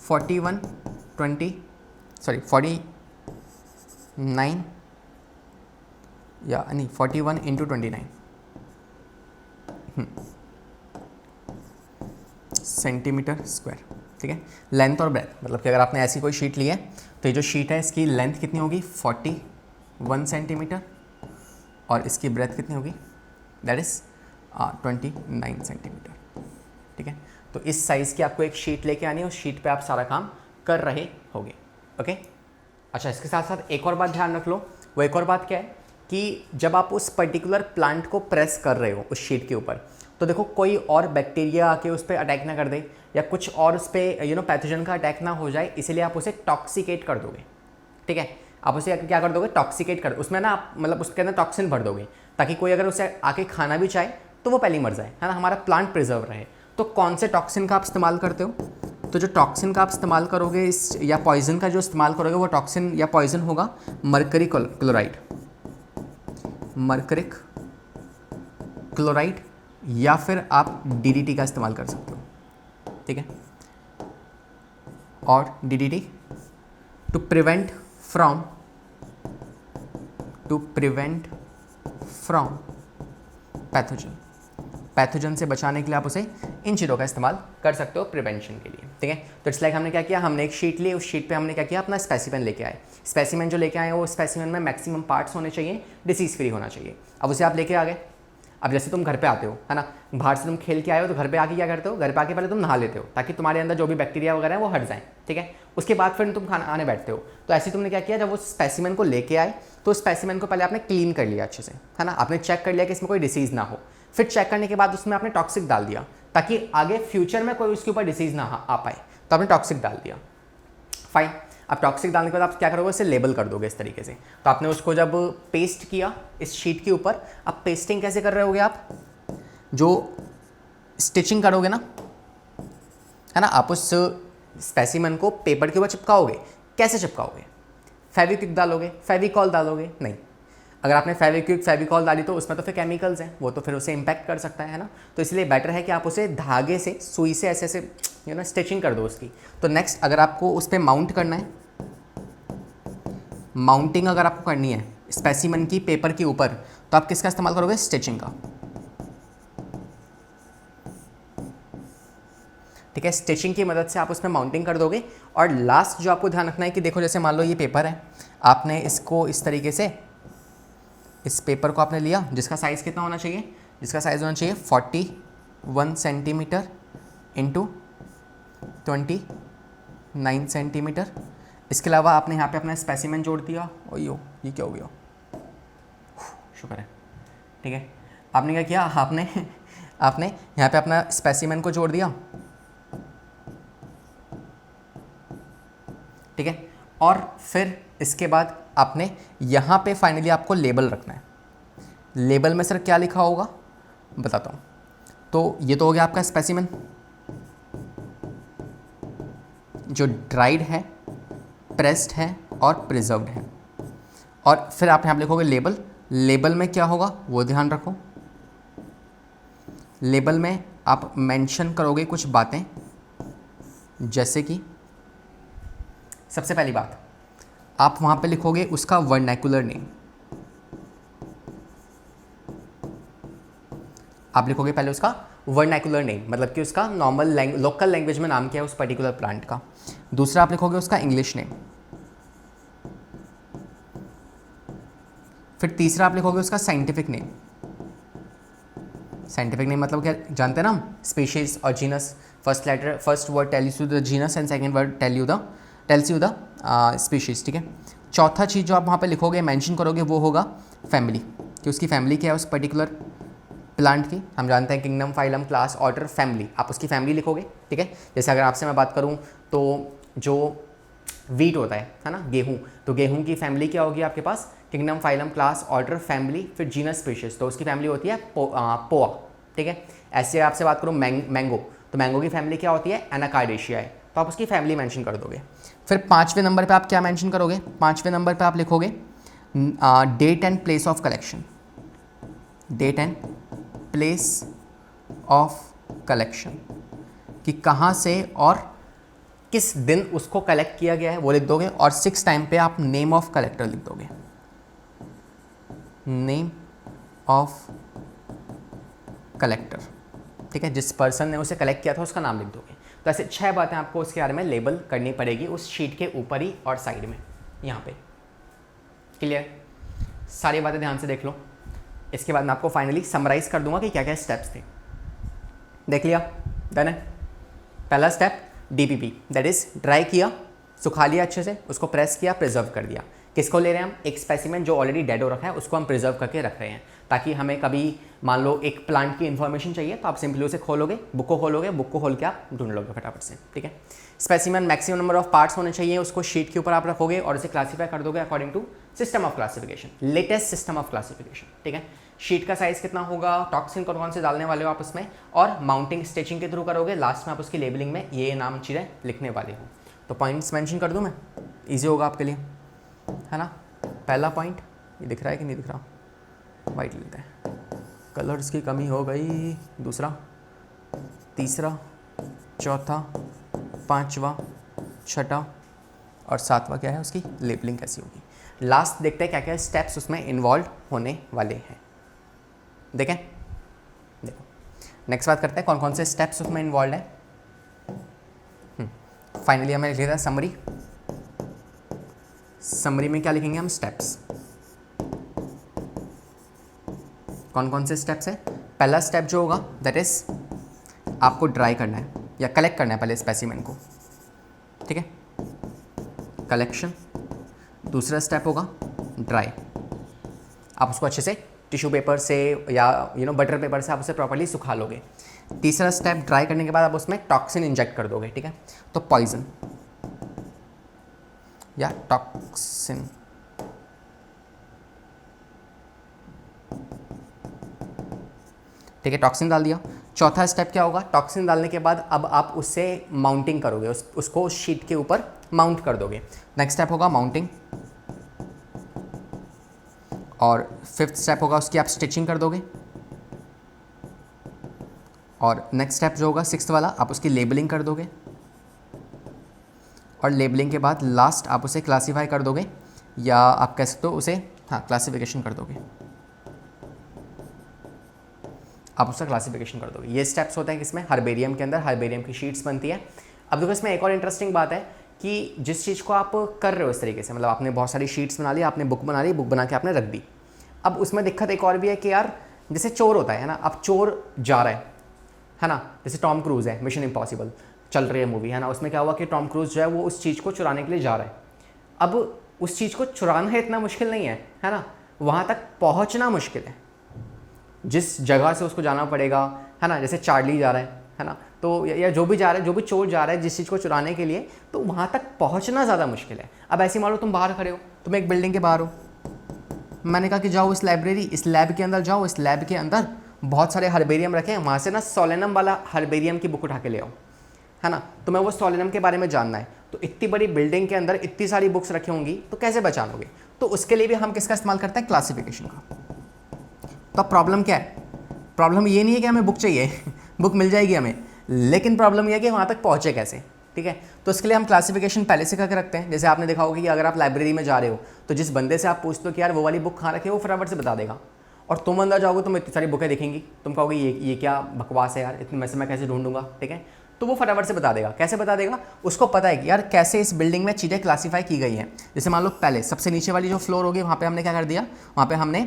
49 या नहीं 41 × 29 सेंटीमीटर स्क्वायर, ठीक है। लेंथ और ब्रेथ, मतलब कि अगर आपने ऐसी कोई शीट ली है तो ये जो शीट है इसकी लेंथ कितनी होगी 41 सेंटीमीटर और इसकी ब्रेथ कितनी होगी, दैट इज़ 29 सेंटीमीटर, ठीक है। तो इस साइज़ की आपको एक शीट लेके आनी है, उस शीट पे आप सारा काम कर रहे होगे, ओके। अच्छा, इसके साथ साथ एक और बात ध्यान रख लो। वो एक और बात क्या है कि जब आप उस पर्टिकुलर प्लांट को प्रेस कर रहे हो उस शीट के ऊपर, तो देखो कोई और बैक्टीरिया आके उस पर अटैक ना कर दे या कुछ और उस पर पैथोजन का अटैक ना हो जाए, इसीलिए आप उसे टॉक्सिकेट कर दोगे, ठीक है। आप उसे क्या कर दोगे, टॉक्सिकेट कर, उसमें ना आप मतलब उसके अंदर टॉक्सिन भर दोगे ताकि कोई अगर उसे आके खाना भी चाहे तो वो पहले ही मर जाए, है ना, हमारा प्लांट प्रिजर्व रहे। तो कौन से टॉक्सिन का आप इस्तेमाल करते हो, तो जो टॉक्सिन का आप इस्तेमाल करोगे इस या पॉइजन का जो इस्तेमाल करोगे वो टॉक्सिन या पॉइजन होगा मरकरी क्लोराइड, मरकरिक क्लोराइड, या फिर आप DDT का इस्तेमाल कर सकते हो, ठीक है। और DDT to prevent from pathogen से बचाने के लिए आप उसे इन चीज़ों का इस्तेमाल कर सकते हो प्रिवेंशन के लिए, ठीक है। तो इट्स लाइक हमने क्या किया, हमने एक शीट ली, उस शीट पे हमने क्या किया, अपना स्पेसिमेन लेके आए। स्पेसिमेन जो लेके आए वो स्पेसिमेन में मैक्सिमम पार्ट्स होने चाहिए, डिसीज़ फ्री होना चाहिए। अब उसे आप लेके आ गए। अब जैसे तुम घर पे आते हो, है ना, बाहर से तुम खेल के आए हो तो घर पे आके क्या करते हो, घर पे आके पहले तुम नहा लेते हो ताकि तुम्हारे अंदर जो भी बैक्टीरिया वगैरह है वो हट जाए, ठीक है। उसके बाद फिर तुम खाना आने बैठते हो। तो ऐसे तुमने क्या किया, जब वो स्पेसिमेन को लेके आए तो स्पेसिमेन को पहले आपने क्लीन कर लिया अच्छे से, है ना, आपने चेक कर लिया कि इसमें कोई डिसीज़ ना हो। फिर चेक करने के बाद उसमें आपने टॉक्सिक डाल दिया ताकि आगे फ्यूचर में कोई उसके ऊपर डिसीज़ ना आ पाए, तो आपने टॉक्सिक डाल दिया, फाइन। अब टॉक्सिक डालने के बाद आप क्या करोगे, इसे लेबल कर दोगे इस तरीके से। तो आपने उसको जब पेस्ट किया इस शीट के ऊपर, अब पेस्टिंग कैसे कर रहे होगे आप, जो स्टिचिंग करोगे ना, है ना, आप उस स्पेसिमेन को पेपर के ऊपर चिपकाओगे। कैसे चिपकाओगे, फेविक्विक डालोगे, फेविकॉल डालोगे, नहीं, अगर आपने फेविक्विक फेविकॉल डाली तो उसमें तो फिर केमिकल्स हैं, वो तो फिर उसे इम्पैक्ट कर सकता है ना। तो इसलिए बेटर है कि आप उसे धागे से, सुई से ऐसे ऐसे स्टिचिंग कर दो उसकी। तो नेक्स्ट अगर आपको उस पर माउंट करना है, माउंटिंग अगर आपको करनी है स्पेसिमेन की पेपर के ऊपर, तो आप किसका इस्तेमाल करोगे? स्टिचिंग का। ठीक है, स्टिचिंग की मदद से आप उसमें माउंटिंग कर दोगे। और लास्ट जो आपको ध्यान रखना है कि देखो जैसे मान लो ये पेपर है, आपने इसको इस तरीके से, इस पेपर को आपने लिया जिसका साइज़ कितना होना चाहिए? जिसका साइज़ होना चाहिए 41 सेंटीमीटर इंटू 29 सेंटीमीटर। इसके अलावा आपने यहाँ पे अपना स्पेसिमेन जोड़ दिया। ओयो, ये क्या हो गया? शुक्र है। ठीक है, आपने क्या किया? आपने यहाँ पे अपना स्पेसिमेन को जोड़ दिया। ठीक है, और फिर इसके बाद आपने यहाँ पे फाइनली आपको लेबल रखना है। लेबल में सर क्या लिखा होगा बताता हूँ। तो ये तो हो गया आपका स्पेसिमेन जो ड्राइड है, प्रेस्ड है और प्रिजर्व्ड है। और फिर आप यहाँ पे लिखोगे लेबल। लेबल में क्या होगा वो ध्यान रखो। लेबल में आप मेंशन करोगे कुछ बातें, जैसे कि सबसे पहली बात आप वहाँ पे लिखोगे उसका वर्नैकुलर नेम। आप लिखोगे पहले उसका वर्नैकुलर नेम, मतलब कि उसका नॉर्मल लोकल लैंग्वेज में नाम क्या है उस पर्टिकुलर प्लांट का। दूसरा आप लिखोगे उसका इंग्लिश नेम। फिर तीसरा आप लिखोगे उसका साइंटिफिक नेम। साइंटिफिक नेम मतलब क्या जानते हैं ना हम? स्पीशीज और genus. First word tells you the genus and second word tells you the species. ठीक है, चौथा चीज़ जो आप वहाँ पे लिखोगे, मेंशन करोगे, वो होगा फैमिली, कि उसकी फैमिली क्या है उस पर्टिकुलर प्लांट की। हम जानते हैं kingdom, phylum, class, order, family, आप उसकी फैमिली लिखोगे। ठीक है, जैसे अगर आपसे मैं बात करूँ तो जो वीट होता है ना, गेहूँ, तो गेहूँ की फैमिली क्या होगी आपके पास? Kingdom, phylum, class, order, family, फिर जीनस, स्पीशीज, तो उसकी फैमिली होती है पोआ। ठीक है, ऐसे आपसे बात करूँ मैंगो, तो मैंगो की फैमिली क्या होती है? एनाकार्डेशिया है, तो आप उसकी फैमिली मेंशन कर दोगे। फिर 5वें नंबर पे आप क्या मेंशन करोगे? 5वें नंबर पे आप लिखोगे date and place of collection. Date and place of collection, कि कहाँ से और किस दिन उसको कलेक्ट किया गया है वो लिख दोगे। और 6 टाइम पे आप नेम ऑफ कलेक्टर लिख दोगे। नेम ऑफ कलेक्टर, ठीक है, जिस पर्सन ने उसे कलेक्ट किया था उसका नाम लिख दोगे। तो ऐसे 6 बातें आपको उसके बारे में लेबल करनी पड़ेगी उस शीट के ऊपर ही और साइड में यहाँ पे। क्लियर? सारी बातें ध्यान से देख लो। इसके बाद मैं आपको फाइनली समराइज कर दूंगा कि क्या क्या स्टेप्स थे। देख लिया? डन है। पहला step DPP, that is dry किया, सुखा लिया अच्छे से, उसको प्रेस किया, प्रिजर्व कर दिया। किसको ले रहे हैं हम? एक स्पेसिमेन जो ऑलरेडी डेड हो रखा है उसको हम प्रिजर्व करके रख रहे हैं, ताकि हमें कभी मान लो एक प्लांट की इन्फॉर्मेशन चाहिए तो आप सिंपली उसे खोलोगे, बुक को खोलोगे, बुक को खोल के आप ढूंढ लोगे फटाफट से। ठीक है, specimen maximum number of parts होने चाहिए, उसको शीट के ऊपर आप रखोगे और इसे क्लासीफाई कर दोगे according to system of classification, latest system of classification. ठीक है, शीट का साइज कितना होगा, टॉक्सिन कौन कौन से डालने वाले हो आप उसमें, और माउंटिंग स्टिचिंग के थ्रू करोगे। लास्ट में आप उसकी लेबलिंग में ये नाम चीज़ें लिखने वाले हो। तो पॉइंट्स मेंशन कर दूं मैं, इजी होगा आपके लिए, है ना। पहला पॉइंट ये दिख रहा है कि नहीं दिख रहा? वाइट लेते हैं, कलर्स की कमी हो गई। दूसरा, तीसरा, चौथा, पांचवा, छठा और सातवां क्या है, उसकी लेबलिंग कैसी होगी। लास्ट देखते हैं क्या क्या स्टेप्स उसमें इन्वॉल्व होने वाले हैं। देखें, देखो नेक्स्ट बात करते हैं कौन कौन से स्टेप्स उसमें इन्वॉल्व है। फाइनली हमें लिख लेते हैं समरी। समरी में क्या लिखेंगे हम? स्टेप्स। कौन कौन से स्टेप्स है? पहला स्टेप जो होगा दैट इज आपको ड्राई करना है या कलेक्ट करना है पहले स्पेसिमेन को। ठीक है, कलेक्शन। दूसरा स्टेप होगा ड्राई, आप उसको अच्छे से टिश्यू पेपर से या बटर पेपर से आप उसे प्रॉपर्ली सुखा लोगे। तीसरा स्टेप, ड्राई करने के बाद आप उसमें टॉक्सिन इंजेक्ट कर दोगे। ठीक है, तो पॉइजन या टॉक्सिन। ठीक है, टॉक्सिन डाल दिया। चौथा स्टेप क्या होगा? टॉक्सिन डालने के बाद अब आप उससे माउंटिंग करोगे, उसको उस शीट के ऊपर माउंट कर दोगे। नेक्स्ट स्टेप होगा माउंटिंग। और फिफ्थ स्टेप होगा उसकी आप स्टिचिंग कर दोगे, और नेक्स्ट स्टेप जो होगा सिक्स्थ वाला आप उसकी लेबलिंग कर दोगे, और लेबलिंग के बाद लास्ट आप उसे क्लासीफाई कर दोगे, या आप कह सकते हो उसे क्लासिफिकेशन कर दोगे, आप उसका क्लासिफिकेशन कर दोगे। ये स्टेप्स होते हैं किसमें, हर्बेरियम के अंदर, हर्बेरियम की शीट्स बनती है। अब देखो इसमें एक और इंटरेस्टिंग बात है कि जिस चीज़ को आप कर रहे हो इस तरीके से, मतलब आपने बहुत सारी शीट्स बना ली, आपने बुक बना ली, बुक बना के आपने रख दी। अब उसमें दिक्कत एक और भी है कि यार जैसे चोर होता है ना, अब चोर जा रहा है ना, जैसे टॉम क्रूज़ है, मिशन इम्पॉसिबल चल रही है मूवी, है ना, उसमें क्या हुआ कि टॉम क्रूज़ जो है वो उस चीज़ को चुराने के लिए जा रहा है। अब उस चीज़ को चुराना है इतना मुश्किल नहीं है ना, वहाँ तक पहुँचना मुश्किल है, जिस जगह से उसको जाना पड़ेगा, है ना, जैसे चार्ली जा रहा है ना, तो या जो भी जा रहा है, जो भी चोर जा रहा है जिस चीज़ को चुराने के लिए, तो वहाँ तक पहुँचना ज़्यादा मुश्किल है। अब ऐसे मान लो तुम बाहर खड़े हो, तुम एक बिल्डिंग के बाहर हो, मैंने कहा कि जाओ इस लाइब्रेरी, इस लैब के अंदर जाओ, इस लैब के अंदर बहुत सारे हर्बेरियम रखे हैं, वहाँ से ना सोलेनम वाला हर्बेरियम की बुक उठा के ले आओ, है ना, तुम्हें वो सोलेनम के बारे में जानना है। तो इतनी बड़ी बिल्डिंग के अंदर इतनी सारी बुक्स रखी होंगी, तो कैसे पहचानोगे? तो उसके लिए भी हम किसका इस्तेमाल करते हैं, क्लासिफिकेशन का। तो अब प्रॉब्लम क्या है, प्रॉब्लम ये नहीं है कि हमें बुक चाहिए बुक मिल जाएगी हमें, लेकिन प्रॉब्लम यह है कि वहाँ तक पहुँचे कैसे, ठीक है। तो इसके लिए हम क्लासिफिकेशन पहले से करके रखते हैं। जैसे आपने देखा होगा कि अगर आप लाइब्रेरी में जा रहे हो, तो जिस बंदे से आप पूछते हो कि यार वो वाली बुक कहाँ रखी है, वो फटाफट से बता देगा, और तुम अंदर जाओगे, तुम इतनी सारी बुकें देखेंगी, तुम कहोगे ये क्या बकवास है यार, इतने में से मैं कैसे ढूंढूंगा, ठीक है। तो वो फटाफट से बता देगा। कैसे बता देगा? उसको पता है कि यार कैसे इस बिल्डिंग में चीज़ें क्लासीफाई की गई हैं। जैसे मान लो पहले सबसे नीचे वाली जो फ्लोर होगी, वहाँ पे हमने क्या कर दिया, वहाँ पे हमने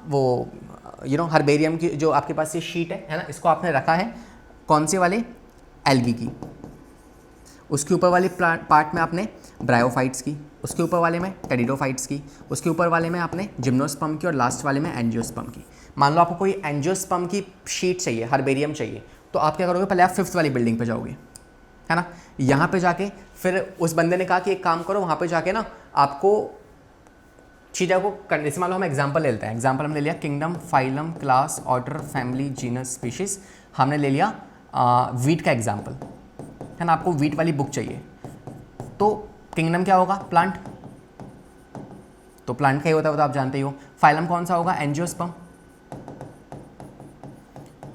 वो हर्बेरियम की जो आपके पास ये शीट है ना, इसको आपने रखा है कौन से वाले, एल्गी की। उसके ऊपर वाले पार्ट में आपने ब्रायोफाइट्स की, उसके ऊपर वाले में टेरिडोफाइट्स की, उसके ऊपर वाले में आपने जिम्नोस्पर्म की, और लास्ट वाले में एंजियोस्पर्म की। मान लो आपको कोई एंजियोस्पर्म की शीट चाहिए, हर्बेरियम चाहिए, तो आप क्या करोगे, पहले आप फिफ्थ वाली बिल्डिंग पे जाओगे, है ना। यहाँ पे जाके फिर उस बंदे ने कहा कि एक काम करो, वहाँ पे जाके ना आपको चीज़ों को करने, जैसे मान लो हम एग्जाम्पल ले लेते हैं। एग्जाम्पल हमने लिया kingdom, phylum, class, order, family, genus, species. हमने ले लिया वीट का एग्जाम्पल, है ना। आपको वीट वाली बुक चाहिए, तो किंगडम क्या होगा, प्लांट, तो प्लांट का ही होता है, वो तो आप जानते ही हो। फाइलम कौन सा होगा, एंजियोस्पर्म।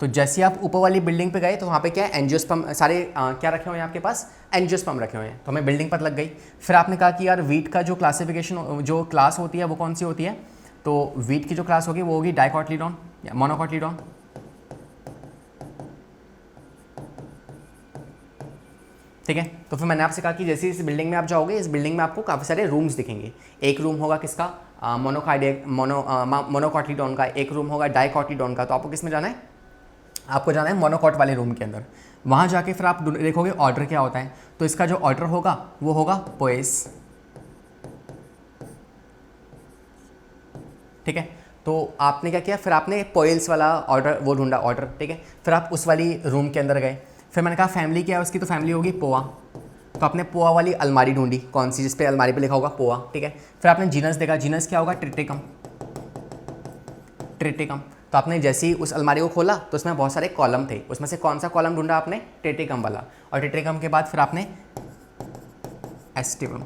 तो जैसे आप ऊपर वाली बिल्डिंग पे गए, तो वहाँ पे क्या है, एंजियोस्पर्म सारे क्या रखे हुए हैं आपके पास, एंजियोस्पर्म रखे हुए हैं, तो हमें बिल्डिंग पता लग गई। फिर आपने कहा कि यार वीट का जो क्लासिफिकेशन, जो क्लास होती है वो कौन सी होती है, तो वीट की जो क्लास होगी वो होगी डाइकोटिलीडॉन या मोनोकोटिलीडॉन, ठीक है। तो फिर मैंने आपसे कहा कि जैसे इस बिल्डिंग में आप जाओगे, इस बिल्डिंग में आपको काफ़ी सारे रूम्स दिखेंगे। एक रूम होगा किसका, मोनोकोटिलीडॉन का, एक रूम होगा डाइकोटिलीडॉन का। तो आपको किस में जाना है, आपको जाना है मोनोकोट वाले रूम के अंदर। वहाँ जाके फिर आप देखोगे ऑर्डर क्या होता है, तो इसका जो ऑर्डर होगा वो होगा पोएस, ठीक है। तो आपने क्या किया, फिर आपने पोएल्स वाला ऑर्डर वो ढूंढा ऑर्डर, ठीक है। फिर आप उस वाली रूम के अंदर गए। फिर मैंने कहा फैमिली क्या है उसकी, तो फैमिली होगी पोआ, तो आपने पोआ वाली अलमारी ढूंढी, कौन सी, जिस पे अलमारी पे लिखा होगा पोआ, ठीक है। फिर आपने जीनस देखा, जीनस क्या होगा, ट्रिटिकम, ट्रिटिकम। तो आपने जैसे ही उस अलमारी को खोला, तो उसमें बहुत सारे कॉलम थे, उसमें से कौन सा कॉलम ढूंढा आपने, ट्रिटिकम वाला, और ट्रिटिकम के बाद फिर आपने एस्टिवम,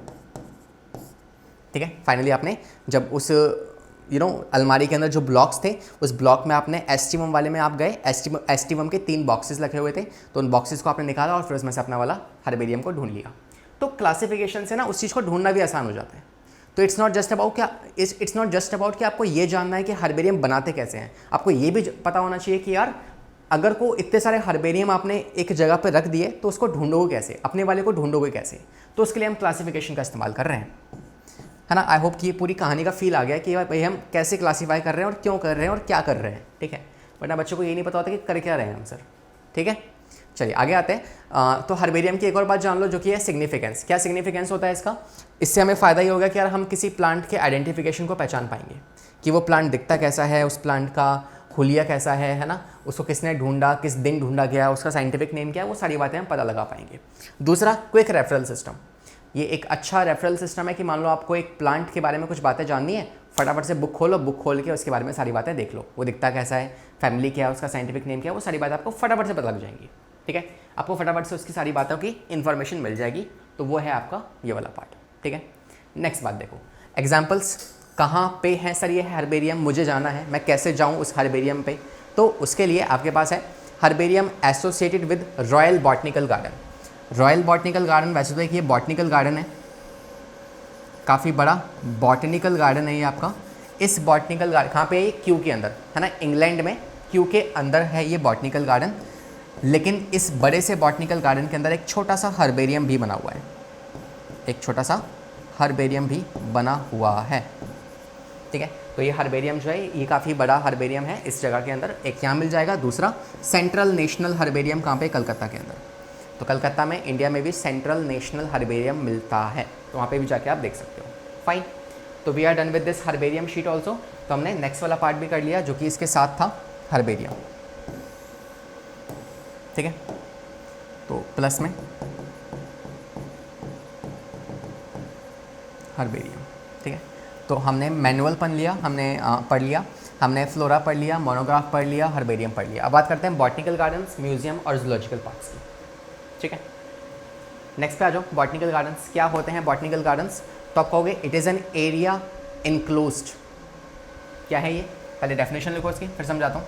ठीक है। फाइनली आपने जब उस अलमारी के अंदर जो ब्लॉक्स थे, उस ब्लॉक में आपने एस्टिवम वाले में आप गए, एस्टिवम के 3 बॉक्सेस रखे हुए थे, तो उन बॉक्सेस को आपने निकाला और फिर उसमें से अपना वाला हर्बेरियम को ढूंढ लिया। तो क्लासिफिकेशन से ना उस चीज़ को ढूंढना भी आसान हो जाता है। तो इट्स नॉट जस्ट अबाउट कि आपको ये जानना है कि हर्बेरियम बनाते कैसे हैं, आपको ये भी पता होना चाहिए कि यार अगर को इतने सारे हर्बेरियम आपने एक जगह पर रख दिए, तो उसको ढूंढोगे कैसे, अपने वाले को ढूंढोगे कैसे। तो उसके लिए हम क्लासिफिकेशन का इस्तेमाल कर रहे हैं, है ना। आई होप कि ये पूरी कहानी का फील आ गया कि भाई हम कैसे क्लासीफाई कर रहे हैं और क्यों कर रहे हैं और क्या कर रहे हैं, ठीक है। वरना बच्चों को ये नहीं पता होता कि कर क्या रहे हैं हम सर, ठीक है। चलिए आगे आते हैं। तो हर्बेरियम की एक और बात जान लो, जो कि है सिग्निफिकेंस। क्या सिग्निफिकेंस होता है इसका? इससे हमें फ़ायदा ये होगा कि यार हम किसी प्लांट के आइडेंटिफिकेशन को पहचान पाएंगे कि वो प्लांट दिखता कैसा है, उस प्लांट का हुलिया कैसा है ना, उसको किसने ढूंढा, किस दिन ढूंढा गया, उसका साइंटिफिक नेम क्या है, वो सारी बातें हम पता लगा पाएंगे। दूसरा, क्विक रेफरल सिस्टम। ये एक अच्छा रेफरल सिस्टम है कि मान लो आपको एक प्लांट के बारे में कुछ बातें जाननी है, फटाफट से बुक खोलो, बुक खोल के उसके बारे में सारी बातें देख लो, वो दिखता कैसा है, फैमिली क्या है, उसका साइंटिफिक नेम क्या है, वो सारी बातें आपको फटाफट से पता लग जाएंगी, ठीक है। आपको फटाफट से उसकी सारी बातों की इन्फॉर्मेशन मिल जाएगी। तो वो है आपका ये वाला पार्ट, ठीक है। नेक्स्ट बात देखो, एग्जाम्पल्स कहाँ पे है सर ये हर्बेरियम, मुझे जाना है, मैं कैसे जाऊँ उस हर्बेरियम पे? तो उसके लिए आपके पास है herbarium associated with royal botanical garden. Royal botanical garden वैसे तो एक ये बॉटनिकल गार्डन है, काफ़ी बड़ा बॉटनिकल गार्डन है ये आपका। इस बॉटनिकल गार्डन कहाँ पे है? क्यू के अंदर है ना, इंग्लैंड में क्यू के अंदर है ये बॉटनिकल गार्डन। लेकिन इस बड़े से बॉटनिकल गार्डन के अंदर एक छोटा सा हर्बेरियम भी बना हुआ है, एक छोटा सा हर्बेरियम भी बना हुआ है, ठीक है। तो ये हर्बेरियम जो है ये काफ़ी बड़ा हर्बेरियम है इस जगह के अंदर, एक यहाँ मिल जाएगा। दूसरा सेंट्रल नेशनल हर्बेरियम कहाँ पे? कलकत्ता के अंदर। तो कलकत्ता में, इंडिया में भी सेंट्रल नेशनल हर्बेरियम मिलता है, तो वहाँ पे भी जाके आप देख सकते हो। फाइन, तो we are done with this herbarium sheet also. तो हमने नेक्स्ट वाला पार्ट भी कर लिया जो कि इसके साथ था हर्बेरियम, ठीक है। तो प्लस में हर्बेरियम, ठीक है। तो हमने मैनुअल पढ़ लिया, हमने फ्लोरा पढ़ लिया, मोनोग्राफ पढ़ लिया, हर्बेरियम पढ़ लिया। अब बात करते हैं बॉटनिकल गार्डन्स, म्यूजियम और जूलॉजिकल पार्क्स की, ठीक है। नेक्स्ट पे आ जाओ, बॉटनिकल गार्डन्स क्या होते हैं? बॉटनिकल गार्डन्स तो आप कहोगे it is an area enclosed. क्या है ये? पहले डेफिनेशन लिखो इसकी, फिर समझाता हूँ।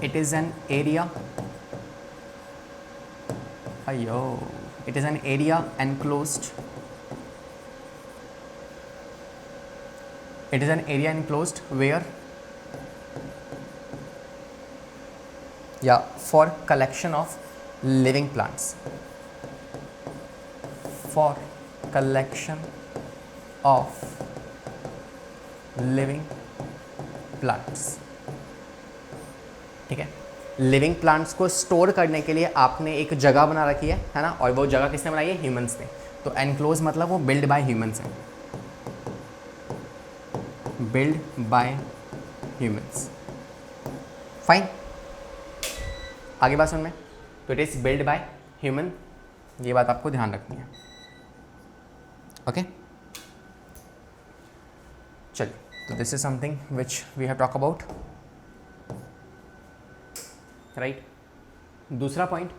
It is an area, it is an area enclosed, it is an area enclosed where for collection of living plants, for collection of living plants, ठीक है। लिविंग प्लांट्स को स्टोर करने के लिए आपने एक जगह बना रखी है ना, और वो जगह किसने बनाई है? ह्यूमंस ने। तो एनक्लोज मतलब वो बिल्ड बाय ह्यूमंस है, बिल्ड बाय ह्यूमंस। फाइन, आगे बात सुन में। तो it is build by human, ये बात आपको ध्यान रखनी है, ओके। चलिए, तो this is something which we have talk about, right. दूसरा पॉइंट,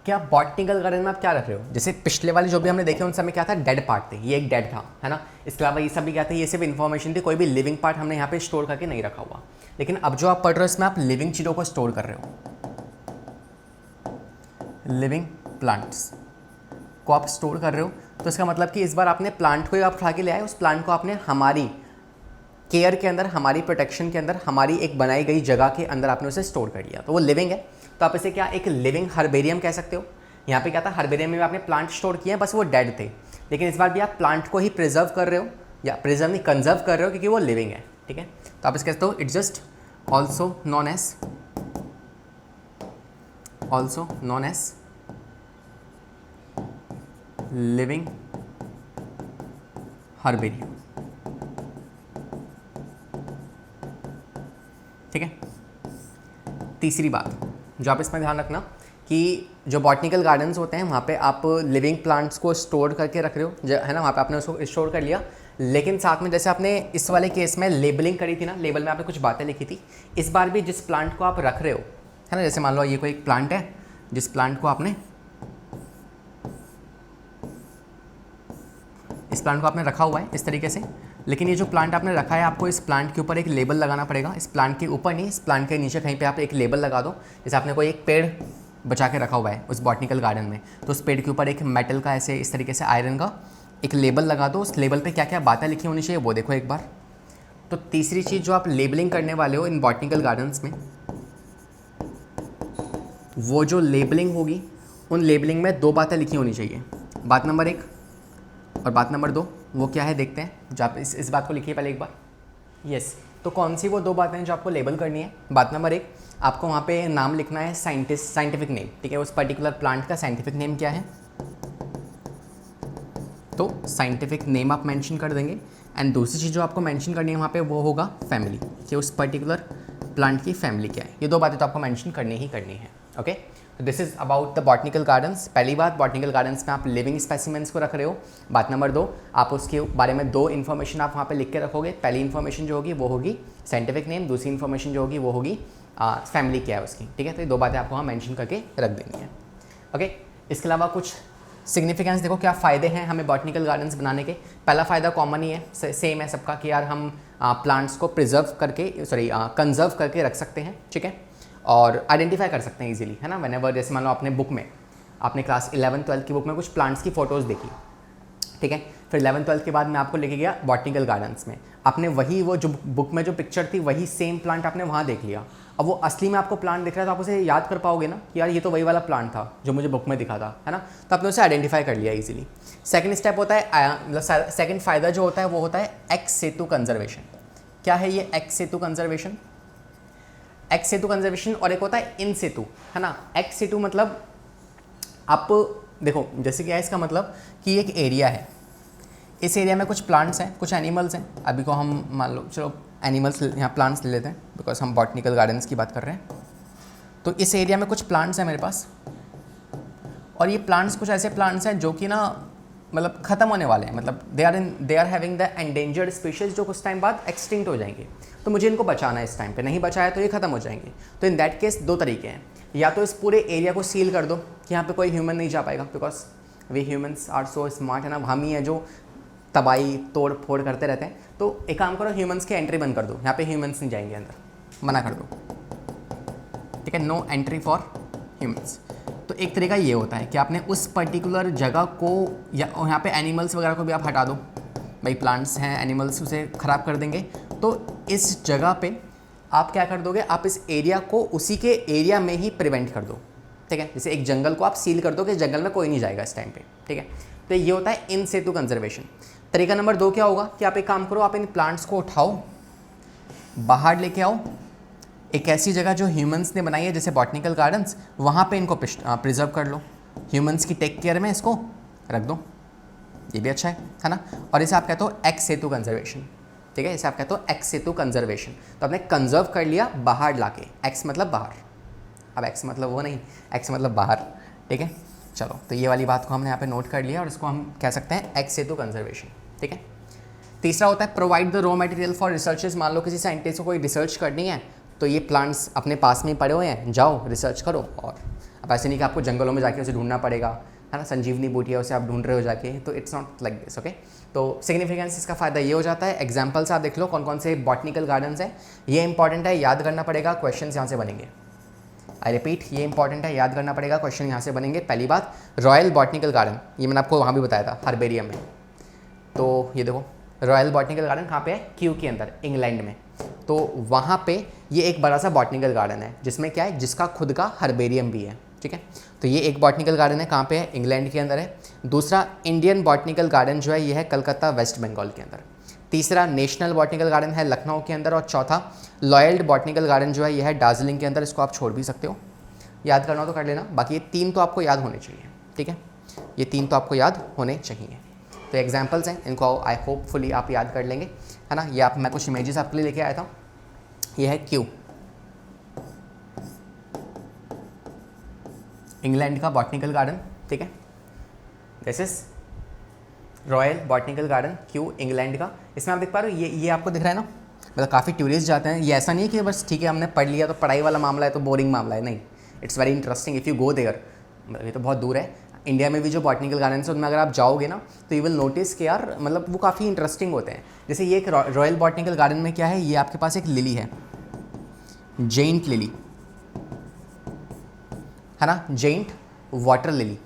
क्या बॉटनिकल गार्डन में आप क्या रख रहे हो? जैसे पिछले वाले जो भी हमने देखे उन सब में क्या था? डेड पार्ट थे, ये एक डेड था, है ना। इसके अलावा ये सब भी क्या थे? ये सिर्फ इन्फॉर्मेशन थी, कोई भी लिविंग पार्ट हमने यहाँ पे स्टोर करके नहीं रखा हुआ। लेकिन अब जो आप पढ़ रहे हो इसमें आप लिविंग चीज़ों को स्टोर कर रहे हो, लिविंग प्लांट्स को आप स्टोर कर रहे हो। तो इसका मतलब कि इस बार आपने प्लांट को आप उठा के ले आए, उस प्लांट को आपने हमारी केयर के अंदर, हमारी प्रोटेक्शन के अंदर, हमारी एक बनाई गई जगह के अंदर आपने उसे स्टोर कर लिया, तो वो लिविंग है। तो आप इसे क्या एक लिविंग हर्बेरियम कह सकते हो। यहाँ पे क्या था? हर्बेरियम में आपने प्लांट स्टोर किए हैं, बस वो डेड थे। लेकिन इस बार भी आप प्लांट को ही प्रिजर्व कर रहे हो, या प्रिजर्व नहीं कंजर्व कर रहे हो, क्योंकि वो लिविंग है, ठीक है। तो आप इसे कहते हो it's just also known as living herbarium, ठीक है। तीसरी बात जो आप इसमें ध्यान रखना कि जो बॉटनिकल गार्डन्स होते हैं वहाँ पे आप लिविंग प्लांट्स को स्टोर करके रख रहे हो, है ना, वहाँ पे आपने उसको स्टोर कर लिया। लेकिन साथ में जैसे आपने इस वाले केस में लेबलिंग करी थी ना, लेबल में आपने कुछ बातें लिखी थी। इस बार भी जिस प्लांट को आप रख रहे हो, है ना, जैसे मान लो ये कोई एक प्लांट है, जिस प्लांट को आपने इस प्लांट को आपने रखा हुआ है इस तरीके से। लेकिन ये जो प्लांट आपने रखा है, आपको इस प्लांट के ऊपर एक लेबल लगाना पड़ेगा। इस प्लांट के ऊपर नहीं, इस प्लांट के नीचे कहीं पे आप एक लेबल लगा दो। जैसे आपने कोई एक पेड़ बचा के रखा हुआ है उस बॉटनिकल गार्डन में, तो उस पेड़ के ऊपर एक मेटल का ऐसे इस तरीके से आयरन का एक लेबल लगा दो। उस लेबल पे क्या क्या बातें लिखी होनी चाहिए वो देखो एक बार। तो तीसरी चीज़ जो आप लेबलिंग करने वाले हो इन बॉटनिकल गार्डन्स में, वो जो लेबलिंग होगी उन लेबलिंग में दो बातें लिखी होनी चाहिए। बात नंबर 1 और बात नंबर 2 वो क्या है देखते हैं। जो आप इस बात को लिखिए पहले एक बार। यस, तो कौन सी वो दो बातें हैं जो आपको लेबल करनी है? बात नंबर 1, आपको वहाँ पे नाम लिखना है साइंटिफिक नेम, ठीक है। उस पर्टिकुलर प्लांट का साइंटिफिक नेम क्या है, तो साइंटिफिक नेम आप मेंशन कर देंगे। एंड दूसरी चीज़ जो आपको मेंशन करनी है वहाँ पे वो होगा फैमिली, कि उस पर्टिकुलर प्लांट की फैमिली क्या है। ये दो बातें तो आपको मेंशन करनी ही करनी है, ओके। तो this is about the botanical gardens. पहली बात, बॉटनिकल गार्डन्स में आप लिविंग स्पेसिमेंट्स को रख रहे हो। बात नंबर 2, आप उसके बारे में 2 इन्फॉर्मेशन आप वहाँ पे लिख के रखोगे। पहली इन्फॉर्मेशन जो होगी वो होगी साइंटिफिक नेम, दूसरी इन्फॉर्मेशन जो होगी वो होगी फैमिली क्या है उसकी, ठीक है। तो ये दो बातें आपको वहाँ मेंशन करके रख देनी है, ओके। इसके अलावा कुछ सिग्निफिकेंस देखो क्या फ़ायदे हैं हमें बॉटनिकल गार्डन्स बनाने के। पहला फ़ायदा कॉमन ही है, सेम है सबका कि यार हम प्लांट्स को प्रिजर्व करके कंजर्व करके रख सकते हैं, ठीक है, और आइडेंटिफाई कर सकते हैं इजीली, है ना। व्हेनेवर जैसे मान लो आपने बुक में, आपने क्लास 11-12 की बुक में कुछ प्लांट्स की फ़ोटोज़ देखी, ठीक है, फिर 11-12 के बाद मैं आपको लेके गया बॉटनिकल गार्डन्स में, आपने वही वो जो बुक में जो पिक्चर थी वही सेम प्लांट आपने वहाँ देख लिया। अब वो असली में आपको प्लांट दिख रहा है तो आप उसे याद कर पाओगे ना कि यार ये तो वही वाला प्लांट था जो मुझे बुक में दिखा था, है ना। तो आपने उसे आइडेंटिफाई कर लिया इजीली। सेकंड स्टेप होता है, मतलब सेकंड फ़ायदा जो होता है वो होता है एक्स सेतु कंजर्वेशन। क्या है ये एक्स सेतु कंजर्वेशन? एक्स सेतु कंजर्वेशन और एक होता है इन सेतु, है ना। एक्स सेतु मतलब आप देखो जैसे क्या है इसका मतलब कि एक एरिया है, इस एरिया में कुछ प्लांट्स हैं, कुछ एनिमल्स हैं। अभी को हम मान लो चलो एनिमल्स यहाँ प्लांट्स ले लेते हैं बिकॉज हम बॉटनिकल गार्डन्स की बात कर रहे हैं। तो इस एरिया में कुछ प्लांट्स हैं मेरे पास, और ये प्लांट्स कुछ ऐसे प्लांट्स हैं जो कि ना मतलब ख़त्म होने वाले हैं, मतलब they are having the endangered species जो कुछ टाइम बाद एक्सटिंक्ट हो जाएंगे। तो मुझे इनको बचाना है, इस टाइम पे नहीं बचाया तो ये ख़त्म हो जाएंगे। तो इन दैट केस दो तरीके हैं, या तो इस पूरे एरिया को सील कर दो कि यहाँ पे कोई ह्यूमन नहीं जा पाएगा, because we humans are so smart, है ना, हम ही हैं जो तबाही तोड़ फोड़ करते रहते हैं। तो एक काम करो, ह्यूमंस की एंट्री बंद कर दो, यहाँ पे ह्यूमंस नहीं जाएंगे अंदर, मना कर दो, ठीक है, नो एंट्री फॉर ह्यूमंस। तो एक तरीका ये होता है कि आपने उस पर्टिकुलर जगह को, या यहाँ पे एनिमल्स वगैरह को भी आप हटा दो, भाई प्लांट्स हैं, एनिमल्स उसे ख़राब कर देंगे। तो इस जगह पे आप क्या कर दोगे, आप इस एरिया को उसी के एरिया में ही प्रिवेंट कर दो, ठीक है। जैसे एक जंगल को आप सील कर दो कि जंगल में कोई नहीं जाएगा इस टाइम पे, ठीक है। तो ये होता है इन सेतु कंजर्वेशन। तरीका नंबर 2 क्या होगा कि आप एक काम करो, आप इन प्लांट्स को उठाओ, बाहर लेके आओ, एक ऐसी जगह जो ह्यूमंस ने बनाई है जैसे बॉटनिकल गार्डन्स, वहाँ पे इनको प्रिजर्व कर लो, ह्यूमंस की टेक केयर में इसको रख दो, ये भी अच्छा है ना। और इसे आप कहते हो एक्स सेतु कंजर्वेशन, ठीक है, इसे आप कहते हो एक्स सेतु कंजर्वेशन। तो आपने कंजर्व कर लिया बाहर लाके, एक्स मतलब बाहर, अब एक्स मतलब वो नहीं, एक्स मतलब बाहर, ठीक है। चलो तो ये वाली बात को हमने यहाँ पे नोट कर लिया और इसको हम कह सकते हैं एक्स सेतु कंजर्वेशन, ठीक है। तीसरा होता है provide the raw material for researches. मान लो किसी साइंटिस्ट को कोई रिसर्च करनी है तो ये प्लांट्स अपने पास में ही पड़े हुए हैं, जाओ रिसर्च करो। और अब ऐसे नहीं कि आपको जंगलों में जाके उसे ढूंढना पड़ेगा, है ना, संजीवनी बूटी है उसे आप ढूंढ रहे हो जाके, तो it's not like this, okay. तो सिग्निफिकेंस इसका फ़ायदा ये हो जाता है, एग्जाम्पल्स आप देख लो कौन कौन से बॉटनिकल गार्डन्स हैं, ये इंपॉर्टेंट है, याद करना पड़ेगा, क्वेश्चन यहाँ से बनेंगे। आई रिपीट, ये इंपॉर्टेंट है, याद करना पड़ेगा, क्वेश्चन यहाँ से बनेंगे। पहली बात, रॉयल बॉटनिकल गार्डन, ये मैंने आपको वहाँ भी बताया था हर्बेरियम में। तो ये देखो रॉयल बॉटनिकल गार्डन कहाँ पे है, क्यू के अंदर, इंग्लैंड में। तो वहाँ पे ये एक बड़ा सा बॉटनिकल गार्डन है जिसमें क्या है, जिसका खुद का हर्बेरियम भी है, ठीक है। तो ये एक बॉटनिकल गार्डन है, कहाँ पे है, इंग्लैंड के अंदर है। दूसरा इंडियन बॉटनिकल गार्डन जो है ये है कलकत्ता वेस्ट बंगाल के अंदर। तीसरा नेशनल बॉटनिकल गार्डन है लखनऊ के अंदर। और चौथा लॉयल बॉटनिकल गार्डन जो है ये है दार्जिलिंग के अंदर। इसको आप छोड़ भी सकते हो, याद करना हो तो कर लेना, बाकी ये 3 तो आपको याद होने चाहिए, ठीक है, ये 3 तो आपको याद होने चाहिए। तो एग्जाम्पल्स हैं, इनको आई होपफुली आप याद कर लेंगे, है ना। ये आप, मैं कुछ इमेजेस आपके लिए लेके आया था, ये है क्यू, इंग्लैंड का बॉटनिकल गार्डन, ठीक है। This is royal botanical garden Q, England का। इसमें आप देख पा रहे हो, ये आपको दिख रहा है ना, मतलब काफ़ी टूरिस्ट जाते हैं। ये ऐसा नहीं है कि बस ठीक है हमने पढ़ लिया तो पढ़ाई वाला मामला है तो बोरिंग मामला है, नहीं, it's very interesting if you go there. मतलब ये तो बहुत दूर है, इंडिया में भी जो बॉटनिकल गार्डन है उनमें अगर आप जाओगे ना तो यू विल नोटिस कि यार मतलब वो काफ़ी इंटरेस्टिंग होते हैं। जैसे ये एक रॉयल बॉटनिकल गार्डन में क्या है, ये आपके पास एक लिली है, जेंट लिली, है ना, जेंट वाटर लिली।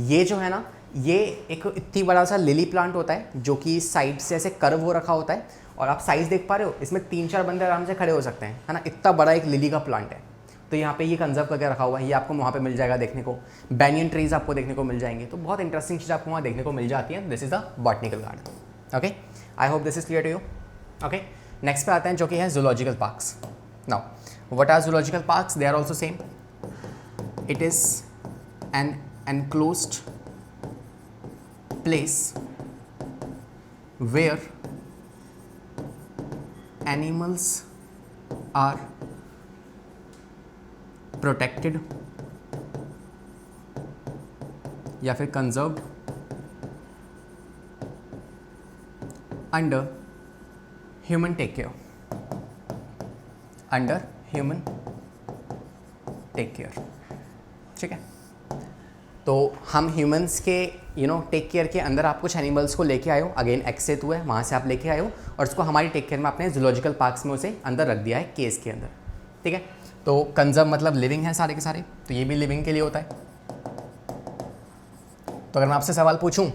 ये जो है ना, ये एक इतनी बड़ा सा लिली प्लांट होता है जो कि साइड से ऐसे कर्व हो रखा होता है, और आप साइज़ देख पा रहे हो, इसमें 3-4 बंदे आराम से खड़े हो सकते हैं, है ना, इतना बड़ा एक लिली का प्लांट है। तो यहाँ पे ये कंजर्व करके रखा हुआ है, ये आपको वहाँ पे मिल जाएगा देखने को, बैनियन ट्रीज आपको देखने को मिल जाएंगे। तो बहुत इंटरेस्टिंग चीज़ आपको वहाँ देखने को मिल जाती है। This is the botanical garden, okay. I hope this is clear to you, okay. Next पे आते हैं जो कि है zoological parks. Now what are zoological parks, they are also same, it is an enclosed place where animals are protected या फिर conserved under human take care, ठीक है। तो हम ह्यूमंस के टेक केयर के अंदर आप कुछ एनिमल्स को लेके आए हो, अगेन एक्स सेतु है, वहाँ से आप लेके आए हो और उसको हमारी टेक केयर में आपने जूलॉजिकल पार्क्स में उसे अंदर रख दिया है, केस के अंदर, ठीक है। तो कंजर्व मतलब लिविंग है सारे के सारे, तो ये भी लिविंग के लिए होता है। तो अगर मैं आपसे सवाल पूछूं,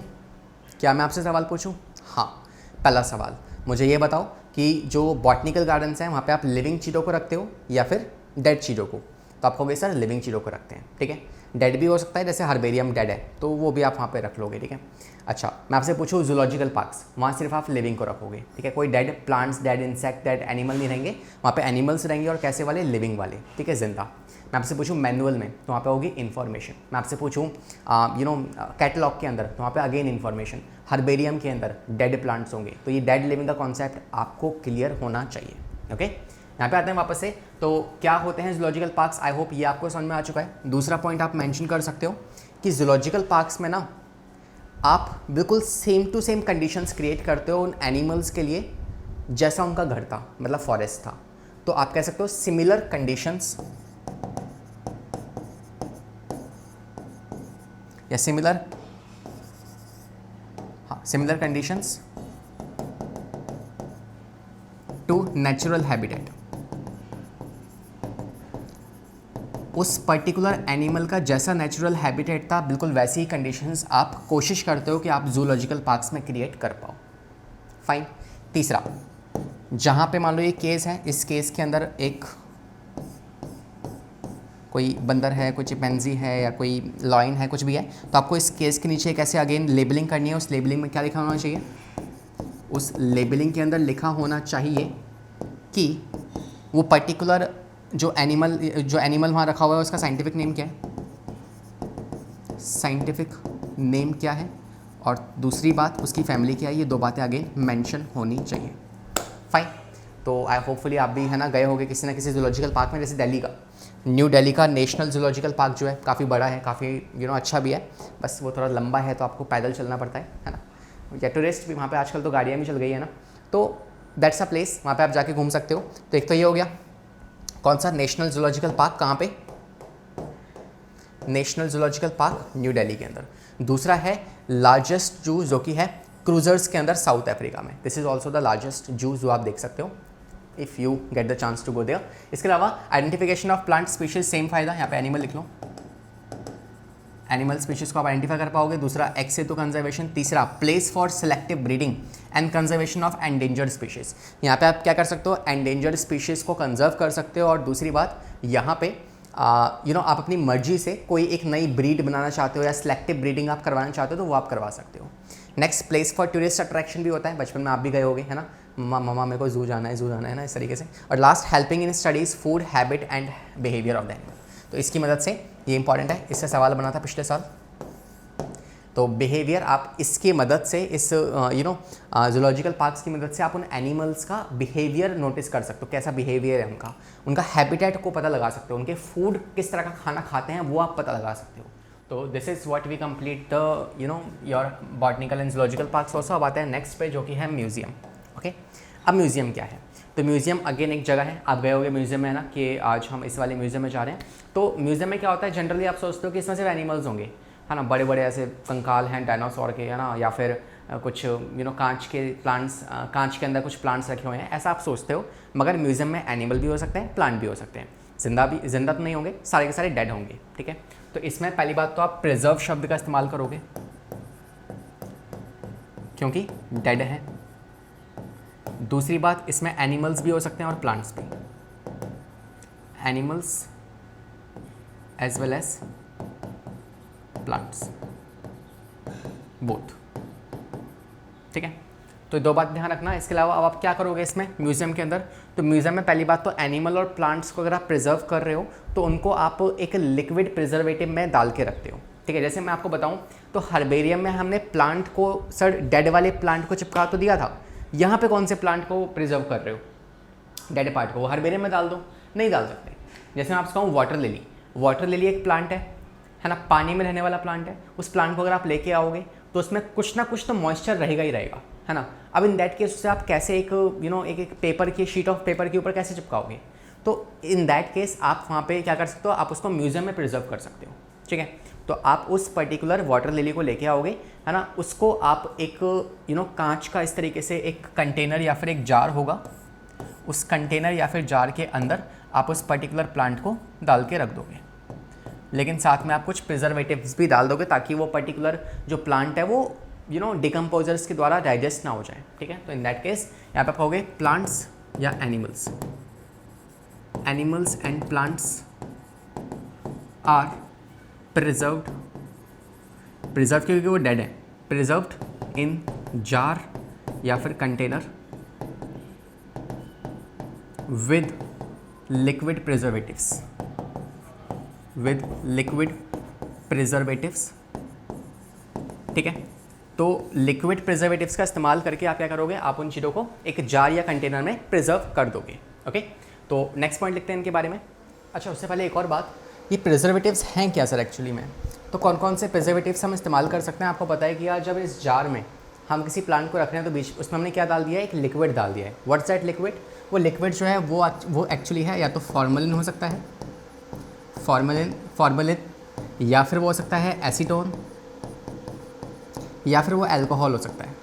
क्या मैं आपसे सवाल पूछूं? हाँ, पहला सवाल मुझे ये बताओ कि जो बॉटनिकल गार्डन्स हैं वहाँ पे आप लिविंग चीज़ों को रखते हो या फिर डेड चीज़ों को? तो आप कहोगे सर लिविंग चीज़ों को रखते हैं, ठीक है। डेड भी हो सकता है, जैसे हर्बेरियम डेड है तो वो भी आप वहाँ पे रख लोगे, ठीक है। अच्छा, मैं आपसे पूछूँ जूलॉजिकल पार्क्स, वहाँ सिर्फ आप लिविंग को रखोगे, ठीक है। कोई dead plants, dead insect, dead animal नहीं रहेंगे वहाँ पे, एनिमल्स रहेंगे और कैसे वाले? लिविंग वाले, ठीक है, जिंदा। मैं आपसे पूछूँ मैनुअल में, तो वहाँ पे होगी इन्फॉर्मेशन। मैं आपसे पूछूँ कैटलॉग के अंदर, तो वहाँ पे अगेन इन्फॉर्मेशन। हर्बेरियम के अंदर डेड प्लांट्स होंगे, तो ये डेड लिविंग का कॉन्सेप्ट आपको क्लियर होना चाहिए, ओके। यहाँ पे आते हैं वापस से, तो क्या होते हैं जूलॉजिकल पार्क्स? आई होप ये आपको समझ में आ चुका है। दूसरा पॉइंट आप मेंशन कर सकते हो कि जूलॉजिकल पार्क्स में ना आप बिल्कुल same to same conditions create करते हो उन एनिमल्स के लिए जैसा उनका घर था, मतलब फॉरेस्ट था। तो आप कह सकते हो सिमिलर कंडीशंस या similar conditions to natural habitat. उस पर्टिकुलर एनिमल का जैसा नेचुरल हैबिटेट था, बिल्कुल वैसी ही कंडीशंस आप कोशिश करते हो कि आप जूलॉजिकल पार्क्स में क्रिएट कर पाओ। फाइन। तीसरा, जहाँ पे मान लो ये केस है, इस केस के अंदर एक कोई बंदर है, कोई चिंपैंजी है या कोई लॉयन है, कुछ भी है, तो आपको इस केस के नीचे कैसे अगेन लेबलिंग करनी है। उस लेबलिंग में क्या लिखा होना चाहिए? उस लेबलिंग के अंदर लिखा होना चाहिए कि वो पर्टिकुलर जो एनिमल वहाँ रखा हुआ है उसका साइंटिफिक नेम क्या है, साइंटिफिक नेम क्या है, और दूसरी बात उसकी फैमिली क्या है। ये दो बातें अगेन मेंशन होनी चाहिए। फाइन। तो आई होपफुली आप भी है ना गए होंगे किसी ना किसी जूलॉजिकल पार्क में, जैसे दिल्ली का न्यू दिल्ली का नेशनल जूलॉजिकल पार्क जो है काफ़ी बड़ा है, काफ़ी अच्छा भी है, बस वो थोड़ा लंबा है तो आपको पैदल चलना पड़ता है ना। या टूरिस्ट भी वहाँ पे आजकल तो गाड़ियाँ भी चल गई है ना, तो दैट्स अ प्लेस, वहाँ पे आप जाके घूम सकते हो। तो एक तो ये हो गया, कौन सा? National zoological park. कहाँ पे? National zoological park new Delhi के अंदर। दूसरा है लार्जेस्ट जू, जो कि है क्रूजर्स के अंदर साउथ अफ्रीका में। This is also the largest zoo, जो आप देख सकते हो if you get the chance to go there. इसके अलावा identification of plant species, same फायदा, यहाँ पे एनिमल लिख लो, एनिमल स्पीशीज को आप आइडेंटिफाई कर पाओगे। दूसरा एक्स सेतु कंजर्वेशन। तीसरा place for selective breeding and conservation of endangered species. यहाँ पे आप क्या कर सकते हो? एंडेंजर्ड स्पीशीज को कंजर्व कर सकते हो। और दूसरी बात, यहाँ पे आप अपनी मर्जी से कोई एक नई ब्रीड बनाना चाहते हो या सिलेक्टिव ब्रीडिंग आप करवाना चाहते हो तो वो आप करवा सकते हो। Next, place for tourist attraction भी होता है, बचपन में आप भी गए होगे, है ना, मम्मा मेरे को जू जाना है ना, इस तरीके से। और last, helping in studies food habit and behaviour of the animal. तो इसकी मदद से ये इंपॉर्टेंट है, इससे सवाल बना था पिछले साल। तो बिहेवियर आप इसकी मदद से, इस जूलॉजिकल पार्क्स की मदद से आप उन एनिमल्स का बिहेवियर नोटिस कर सकते हो, कैसा बिहेवियर है उनका हैबिटेट को पता लगा सकते हो, उनके फूड किस तरह का खाना खाते हैं वो आप पता लगा सकते हो। तो this is what we complete the your botanical and zoological parks also. अब आते हैं नेक्स्ट पे, जो कि है म्यूजियम। ओके, अब म्यूजियम क्या है? तो म्यूजियम अगेन एक जगह है, आप गए होगे म्यूजियम में, है ना, कि आज हम इस वाले म्यूजियम में जा रहे हैं। तो म्यूजियम में क्या होता है, जनरली आप सोचते हो कि इसमें सिर्फ एनिमल्स होंगे, है ना, बड़े बड़े ऐसे कंकाल हैं डायनासोर के, है ना, या फिर कुछ कांच के प्लांट्स, कांच के अंदर कुछ प्लांट्स रखे हुए हैं, ऐसा आप सोचते हो। मगर म्यूजियम में एनिमल भी हो सकते हैं, प्लांट भी हो सकते हैं, जिंदा तो नहीं होंगे, सारे के सारे डेड होंगे, ठीक है। तो इसमें पहली बात तो आप प्रिजर्व शब्द का इस्तेमाल करोगे क्योंकि डेड है। दूसरी बात, इसमें एनिमल्स भी हो सकते हैं और प्लांट्स भी, animals as well as plants, both, ठीक है। तो दो बात ध्यान रखना। इसके अलावा अब आप क्या करोगे इसमें म्यूजियम के अंदर? तो म्यूजियम में पहली बात तो एनिमल और प्लांट्स को अगर आप प्रिजर्व कर रहे हो तो उनको आप एक लिक्विड प्रिजर्वेटिव में डाल के रखते हो, ठीक है। जैसे मैं आपको बताऊं तो हर्बेरियम में हमने प्लांट को, सर डेड वाले प्लांट को चिपका तो दिया था, यहाँ पे कौन से प्लांट को प्रिजर्व कर रहे हो? डेड पार्ट को। वो हर्बेरियम में डाल दो, नहीं डाल सकते। जैसे मैं आपसे कहूँ वाटर लिली, वाटर लिली एक प्लांट है ना, पानी में रहने वाला प्लांट है। उस प्लांट को अगर आप लेके आओगे तो उसमें कुछ ना कुछ तो मॉइस्चर रहेगा ही रहेगा, है ना। अब इन दैट केस उससे आप कैसे एक एक पेपर की, शीट ऑफ पेपर के ऊपर कैसे चिपकाओगे? तो इन दैट केस आप वहाँ पे क्या कर सकते हो, आप उसको म्यूजियम में प्रिजर्व कर सकते हो, ठीक है। तो आप उस पर्टिकुलर वाटर लिली को लेके आओगे, है ना, उसको आप एक कांच का इस तरीके से एक कंटेनर या फिर एक जार होगा, उस कंटेनर या फिर जार के अंदर आप उस पर्टिकुलर प्लांट को डाल के रख दोगे, लेकिन साथ में आप कुछ प्रिजर्वेटिव्स भी डाल दोगे ताकि वो पर्टिकुलर जो प्लांट है वो डिकम्पोजर्स के द्वारा डाइजेस्ट ना हो जाए, ठीक है। तो इन दैट केस यहाँ पे आप कहोगे प्लांट्स या animals, animals and plants are preserved, preserve क्योंकि वो डेड है, प्रिजर्व्ड इन जार या फिर container with liquid preservatives, with liquid preservatives, ठीक है। तो लिक्विड प्रिजर्वेटिव्स का इस्तेमाल करके आप क्या करोगे, आप उन चीज़ों को एक जार या कंटेनर में प्रिजर्व कर दोगे, ओके। तो नेक्स्ट पॉइंट लिखते हैं इनके बारे में। अच्छा, उससे पहले एक और बात, ये प्रिजर्वेटिव्स हैं क्या सर एक्चुअली में, तो कौन कौन से प्रिजर्वेटिव्स हम इस्तेमाल कर सकते हैं। आपको पता है कि यार जब इस जार में हम किसी प्लांट को रख रहे हैं तो बीच उसमें हमने क्या डाल दिया है, एक लिक्विड डाल दिया है। व्हाट्स दैट लिक्विड, वो लिक्विड जो है वो एक्चुअली है या तो फॉर्मलिन हो सकता है, फॉर्मलिन या फिर वो हो सकता है एसीटोन, या फिर वो अल्कोहल हो सकता है,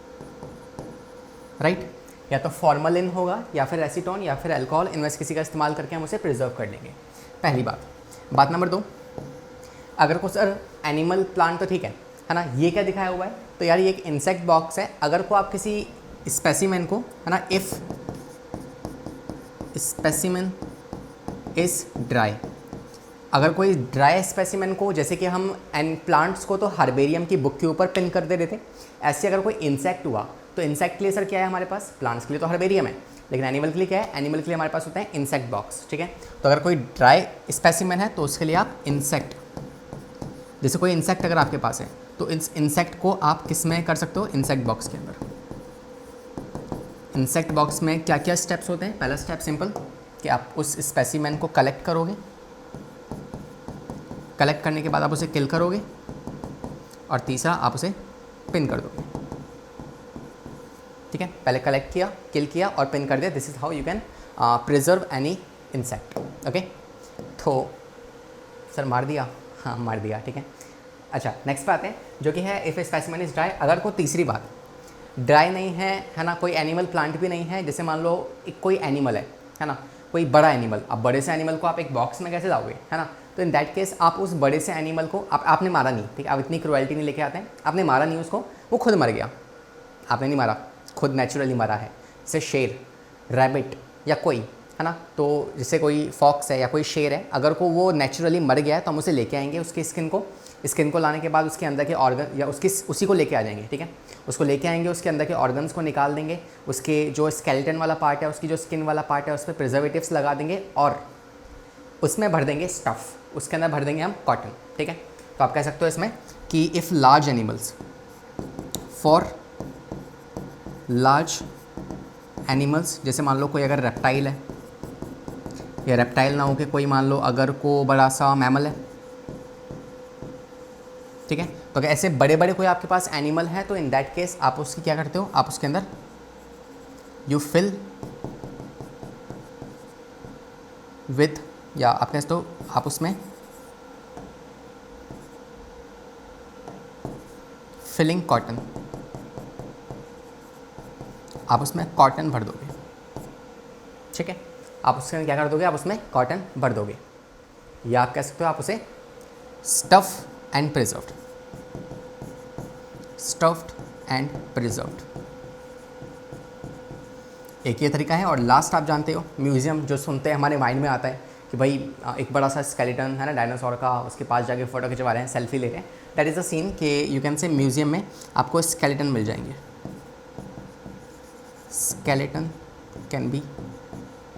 राइट। या तो फॉर्मलिन होगा या फिर एसीटोन या फिर अल्कोहल, इनमें से किसी का इस्तेमाल करके हम उसे प्रिजर्व कर लेंगे, पहली बात। बात नंबर 2, अगर को सर एनिमल प्लांट तो ठीक है ना, ये क्या दिखाया हुआ है, तो यार ये एक इंसेक्ट बॉक्स है। अगर को आप किसी स्पेसिमेन को, है ना, इफ़ स्पेसिमेन इज़ ड्राई, अगर कोई ड्राई स्पेसिमेन को, जैसे कि हम एंड प्लांट्स को तो हर्बेरियम की बुक के ऊपर पिन कर दे रहे थे, ऐसे अगर कोई इंसेक्ट हुआ तो इंसेक्ट के लिए सर क्या है हमारे पास, प्लांट्स के लिए तो हर्बेरियम है, लेकिन एनिमल के लिए क्या है, एनिमल के लिए हमारे पास होता है इंसेक्ट बॉक्स, ठीक है। तो अगर कोई ड्राई स्पेसिमेन है तो उसके लिए आप इंसेक्ट, जैसे कोई इंसेक्ट अगर आपके पास है तो इस इंसेक्ट को आप किस में कर सकते हो, इंसेक्ट बॉक्स के अंदर। इंसेक्ट बॉक्स में क्या क्या स्टेप्स होते हैं, पहला स्टेप सिंपल कि आप उस स्पेसिमेन को कलेक्ट करोगे, कलेक्ट करने के बाद आप उसे किल करोगे, और तीसरा आप उसे पिन कर दोगे, ठीक है। पहले कलेक्ट किया, किल किया और पिन कर दिया, this is how you can preserve any insect, okay. तो सर मार दिया, हाँ मार दिया, ठीक है। अच्छा, नेक्स्ट बात है जो कि है इफ़ स्पेसिमेन इज ड्राई। अगर कोई तीसरी बात ड्राई नहीं है ना, कोई एनिमल प्लांट भी नहीं है, जैसे मान लो एक कोई एनिमल है ना, कोई बड़ा एनिमल, अब बड़े से एनिमल को आप एक बॉक्स में कैसे लाओगे, है ना। तो इन दैट केस आप उस बड़े से एनिमल को आपने मारा नहीं, ठीक है, आप इतनी क्रुएल्टी नहीं लेके आते हैं, आपने मारा नहीं उसको, वो खुद मर गया, आपने नहीं मारा, खुद नेचुरली मरा है। जैसे शेर, रैबिट या कोई, है ना, तो जैसे कोई फॉक्स है या कोई शेर है, अगर को वो नेचुरली मर गया है तो हम उसे लेके आएंगे, उसकी स्किन को लाने के बाद उसके अंदर के ऑर्गन या उसी को लेके आ जाएंगे, ठीक है। उसको लेके आएंगे, उसके अंदर के ऑर्गन्स को निकाल देंगे, उसके जो स्केलेटन वाला पार्ट है, उसकी जो स्किन वाला पार्ट है, उस पर प्रिजर्वेटिव्स लगा देंगे और उसमें भर देंगे स्टफ़, उसके अंदर भर देंगे हम कॉटन, ठीक है। तो आप कह सकते हो इसमें कि if large animals, for large animals, जैसे मान लो कोई अगर रेप्टाइल है, या रेप्टाइल ना हो के कोई मान लो अगर को बड़ा सा मैमल है, ठीक है। तो अगर ऐसे बड़े बड़े कोई आपके पास एनिमल है तो इन दैट केस आप उसकी क्या करते हो, आप उसके अंदर यू फिल विथ, या आप कहते हो आप उसमें फिलिंग कॉटन, आप उसमें कॉटन भर दोगे, ठीक है। आप उसके अंदर क्या कर दोगे, आप उसमें कॉटन भर दोगे, या आप कह सकते हो आप उसे stuff and preserved, stuffed and preserved, एक ये तरीका है। और लास्ट आप जानते हो म्यूज़ियम, जो सुनते हैं हमारे माइंड में आता है कि भाई एक बड़ा सा स्केलेटन है ना डायनासोर का, उसके पास जाके फ़ोटो खिंचवा रहे हैं, सेल्फी ले रहे हैं, दैट इज़ अ सीन कि यू कैन से म्यूज़ियम में आपको स्केलेटन मिल जाएंगे, स्केलेटन कैन बी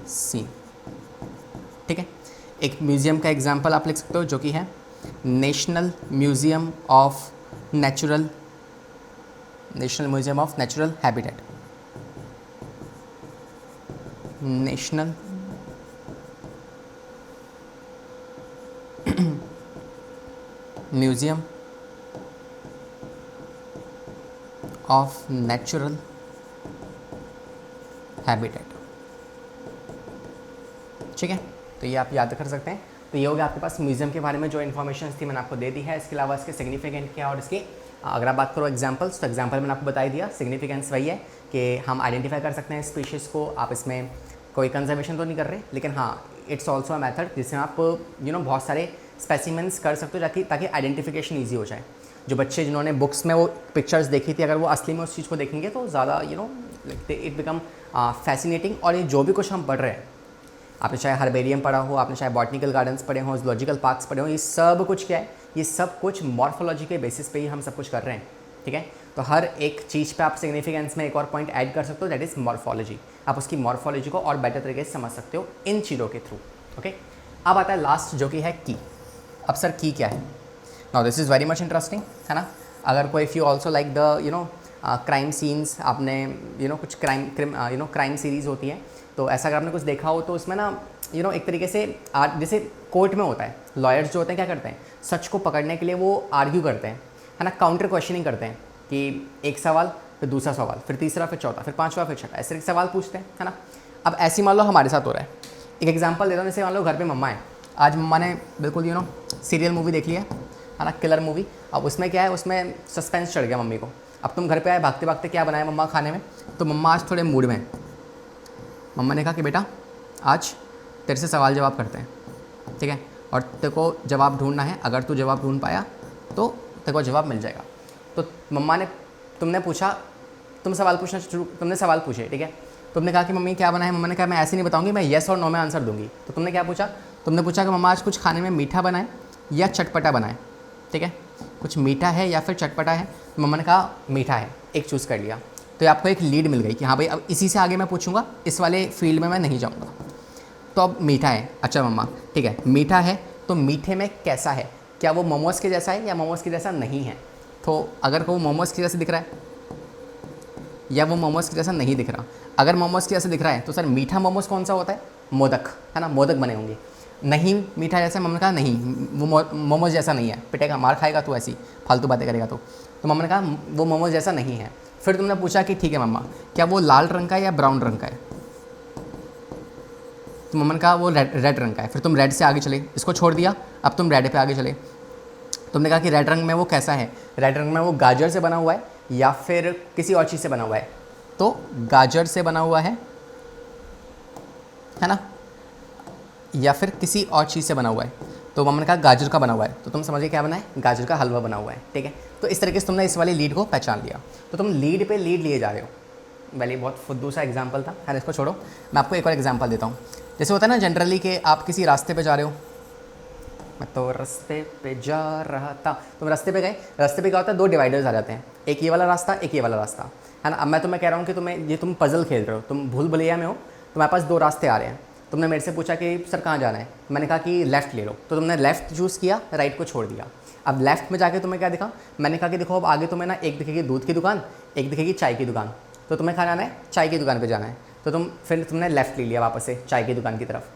सीन, ठीक है। एक म्यूज़ियम का एग्जांपल आप लिख सकते हो जो कि है national museum of natural habitat, national museum of natural habitat, ठीक है। तो ये आप याद कर सकते हैं। तो ये हो गया आपके पास म्यूजियम के बारे में जो इन्फॉर्मेशन थी मैंने आपको दे दी है। इसके अलावा इसके सिग्निफिकेंट क्या और इसकी अगर आप बात करो एग्जाम्पल्स, तो एग्जाम्पल मैंने आपको बता ही दिया। सिग्निफिकेंस वही है कि हम आइडेंटिफाई कर सकते हैं स्पीशीज़ को। आप इसमें कोई कंजर्वेशन तो नहीं कर रहे, लेकिन हाँ इट्स ऑल्सो अ मेथड जिससे आप बहुत सारे स्पेसिमेंट्स कर सकते हो ताकि आइडेंटिफिकेशन ईजी हो जाए। जो बच्चे जिन्होंने बुक्स में वो पिक्चर्स देखी थी, अगर वो असली में उस चीज़ को देखेंगे तो ज़्यादा इट बिकम फैसिनेटिंग। और ये जो भी कुछ हम पढ़ रहे हैं, आपने चाहे हर्बेरियम पढ़ा हो, आपने चाहे बॉटनिकल गार्डन्स पढ़े हो, जूलॉजिकल पार्क्स पढ़े हो, ये सब कुछ क्या है, ये सब कुछ मॉर्फोलॉजी के बेसिस पे ही हम सब कुछ कर रहे हैं। ठीक है, तो हर एक चीज़ पे आप सिग्निफिकेंस में एक और पॉइंट ऐड कर सकते हो, दैट इज़ मॉर्फोलॉजी। आप उसकी मॉर्फोलॉजी को और बेटर तरीके से समझ सकते हो इन चीज़ों के थ्रू। ओके, अब आता है लास्ट जो कि है की। अब सर की क्या है? Now this is very much interesting, है ना। अगर कोई if you also like the crime scenes, आपने कुछ क्राइम सीरीज़ होती है, तो ऐसा अगर आपने कुछ देखा हो तो उसमें ना एक तरीके से जैसे कोर्ट में होता है, लॉयर्स जो होते हैं क्या करते हैं, सच को पकड़ने के लिए वो आर्ग्यू करते हैं, है ना, काउंटर क्वेश्चनिंग करते हैं कि एक सवाल फिर दूसरा सवाल फिर तीसरा फिर चौथा फिर पांचवा फिर छठा, ऐसे सवाल पूछते हैं, है ना। अब ऐसी मान लो हमारे साथ हो रहा है। एक एग्जांपल देता हूँ, जैसे मान लो घर पे मम्मा है, आज मम्मा ने बिल्कुल सीरियल मूवी देख लिया है ना, किलर मूवी। अब उसमें क्या है, उसमें सस्पेंस चढ़ गया मम्मी को। अब तुम घर पे आए भागते भागते, क्या बनाया मम्मा खाने में, तो मम्मा आज थोड़े मूड में है। मम्मा ने कहा कि बेटा आज तेरे से सवाल जवाब करते हैं, ठीक है, और तेरे को जवाब ढूंढना है, अगर तू जवाब ढूंढ पाया तो तेरे को जवाब मिल जाएगा। तो मम्मा ने तुमने पूछा, तुमने सवाल पूछे, ठीक है, तुमने कहा कि मम्मी क्या बनाया, मम्मा ने कहा मैं ऐसे नहीं बताऊंगी, मैं येस और नो में आंसर दूंगी। तो तुमने क्या पूछा, तुमने पूछा कि मम्मा आज कुछ खाने में मीठा बनाए या चटपटा बनाए, ठीक है, कुछ मीठा है या फिर चटपटा है। तो मम्मा ने कहा मीठा है, एक चूज़ कर लिया। तो ये आपको एक लीड मिल गई कि हाँ भाई अब इसी से आगे मैं पूछूंगा, इस वाले फील्ड में मैं नहीं जाऊँगा। तो अब मीठा है, अच्छा मम्मा ठीक है मीठा है, तो मीठे में कैसा है, क्या वो मोमोज़ के जैसा है या मोमोज़ के जैसा नहीं है। तो अगर वो मोमोज़ के जैसे दिख रहा है या वो मोमोज़ के जैसा नहीं दिख रहा, अगर मोमोज़ के जैसे दिख रहा है तो सर मीठा मोमोज़ कौन सा होता है, मोदक, है ना, मोदक बने होंगे। नहीं मीठा जैसा, मम्मा ने कहा नहीं वो मोमोज़ जैसा नहीं है, पिटेगा मार खाएगा तो ऐसी फालतू बातें करेगा। तो मम्मा ने कहा वो मोमोज़ जैसा नहीं है। फिर तुमने पूछा कि ठीक है मम्मा क्या वो लाल रंग का है या ब्राउन रंग का है, तो मम्मा ने कहा वो रेड रंग का है। फिर तुम रेड से आगे चले, इसको छोड़ दिया, अब तुम रेड पे आगे चले। तुमने कहा कि रेड रंग में वो कैसा है, रेड रंग में वो गाजर से बना हुआ है या फिर किसी और चीज़ से बना हुआ है, तो गाजर से बना हुआ है ना, या फिर किसी और चीज़ से बना हुआ है। तो मम्मा ने कहा गाजर का बना हुआ है, तो तुम समझिए क्या बना है, गाजर का हलवा बना हुआ है, ठीक है। तो इस तरीके से तुमने इस वाली लीड को पहचान लिया, तो तुम लीड पे लीड लिए जा रहे हो। वैली बहुत फुद्दू सा एग्जाम्पल था, है ना, इसको छोड़ो। मैं आपको एक और एग्जाम्पल देता हूँ। जैसे होता है ना जनरली कि आप किसी रास्ते पे जा रहे हो, मैं तो रास्ते पे जा रहा था, तुम रास्ते पे गए, रास्ते पे क्या होता है, दो डिवाइडर्स आ जाते हैं, एक ये वाला रास्ता एक ये वाला रास्ता, है ना। अब मैं तुम्हें कह रहा हूँ कि तुम पजल खेल रहे हो, तुम भूल भुलैया में हो, तुम्हारे पास दो रास्ते आ रहे हैं। तुमने मेरे से पूछा कि सर कहाँ जाना है, मैंने कहा कि लेफ़्ट ले लो, तो तुमने लेफ़्ट चूज़ किया, राइट को छोड़ दिया। अब लेफ़्ट में जाके तुम्हें क्या दिखा, मैंने कहा कि देखो अब आगे तुम्हें ना एक दिखेगी दूध की दुकान, एक दिखेगी चाय की दुकान, तो तुम्हें कहाँ जाना है, चाय की दुकान पे जाना है। तो तुमने लेफ़्ट ले लिया वापस से चाय की दुकान की तरफ,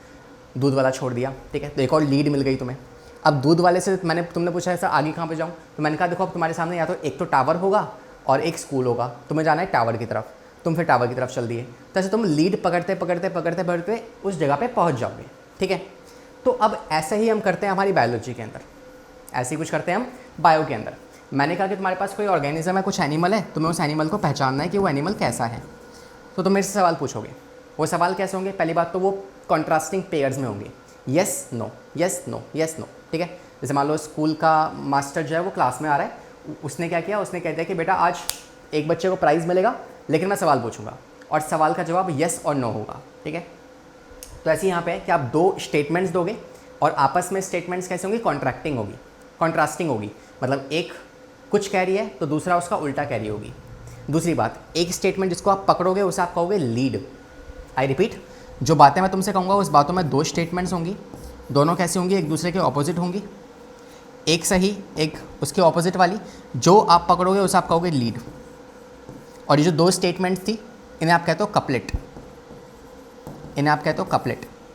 दूध वाला छोड़ दिया, ठीक है। तो एक और लीड मिल गई तुम्हें। अब दूध वाले से तुमने पूछा सर आगे कहाँ पे जाऊँ, तो मैंने कहा देखो अब तुम्हारे सामने या तो एक तो टावर होगा और एक स्कूल होगा, तुम्हें जाना है टावर की तरफ, तुम फिर टावर की तरफ चल दिए। तो ऐसे तुम लीड पकड़ते पकड़ते पकड़ते पकड़ते उस जगह पे पहुंच जाओगे, ठीक है। तो अब ऐसे ही हम करते हैं हमारी बायोलॉजी के अंदर, ऐसे ही कुछ करते हैं हम बायो के अंदर। मैंने कहा कि तुम्हारे पास कोई ऑर्गेनिज्म है, कुछ एनिमल है, तुम्हें उस एनिमल को पहचानना है कि वो एनिमल कैसा है। तो तुम मेरे से सवाल पूछोगे, वो सवाल कैसे होंगे, पहली बात तो वो कॉन्ट्रास्टिंग पेयर्स में होंगे, yes no yes no yes no, ठीक है। जैसे मान लो स्कूल का मास्टर जो है वो क्लास में आ रहा है, उसने क्या किया, उसने कह दिया कि बेटा आज एक बच्चे को प्राइज़ मिलेगा, लेकिन मैं सवाल पूछूंगा और सवाल का जवाब यस और नो होगा, ठीक है। तो ऐसे यहाँ पे है कि आप दो स्टेटमेंट्स दोगे और आपस में स्टेटमेंट्स कैसे होंगी, कॉन्ट्रास्टिंग होगी, मतलब एक कुछ कह रही है तो दूसरा उसका उल्टा कह रही होगी। दूसरी बात, एक स्टेटमेंट जिसको आप पकड़ोगे उसे आप कहोगे लीड। आई रिपीट, जो बातें मैं तुमसे कहूँगा उस बातों में दो स्टेटमेंट्स होंगी, दोनों कैसी होंगी, एक दूसरे के ऑपोजिट होंगी, एक सही एक उसके ऑपोजिट वाली, जो आप पकड़ोगे उसे आप कहोगे लीड। और ये जो दो स्टेटमेंट्स थी इन्हें आप कहते हो कपलेट,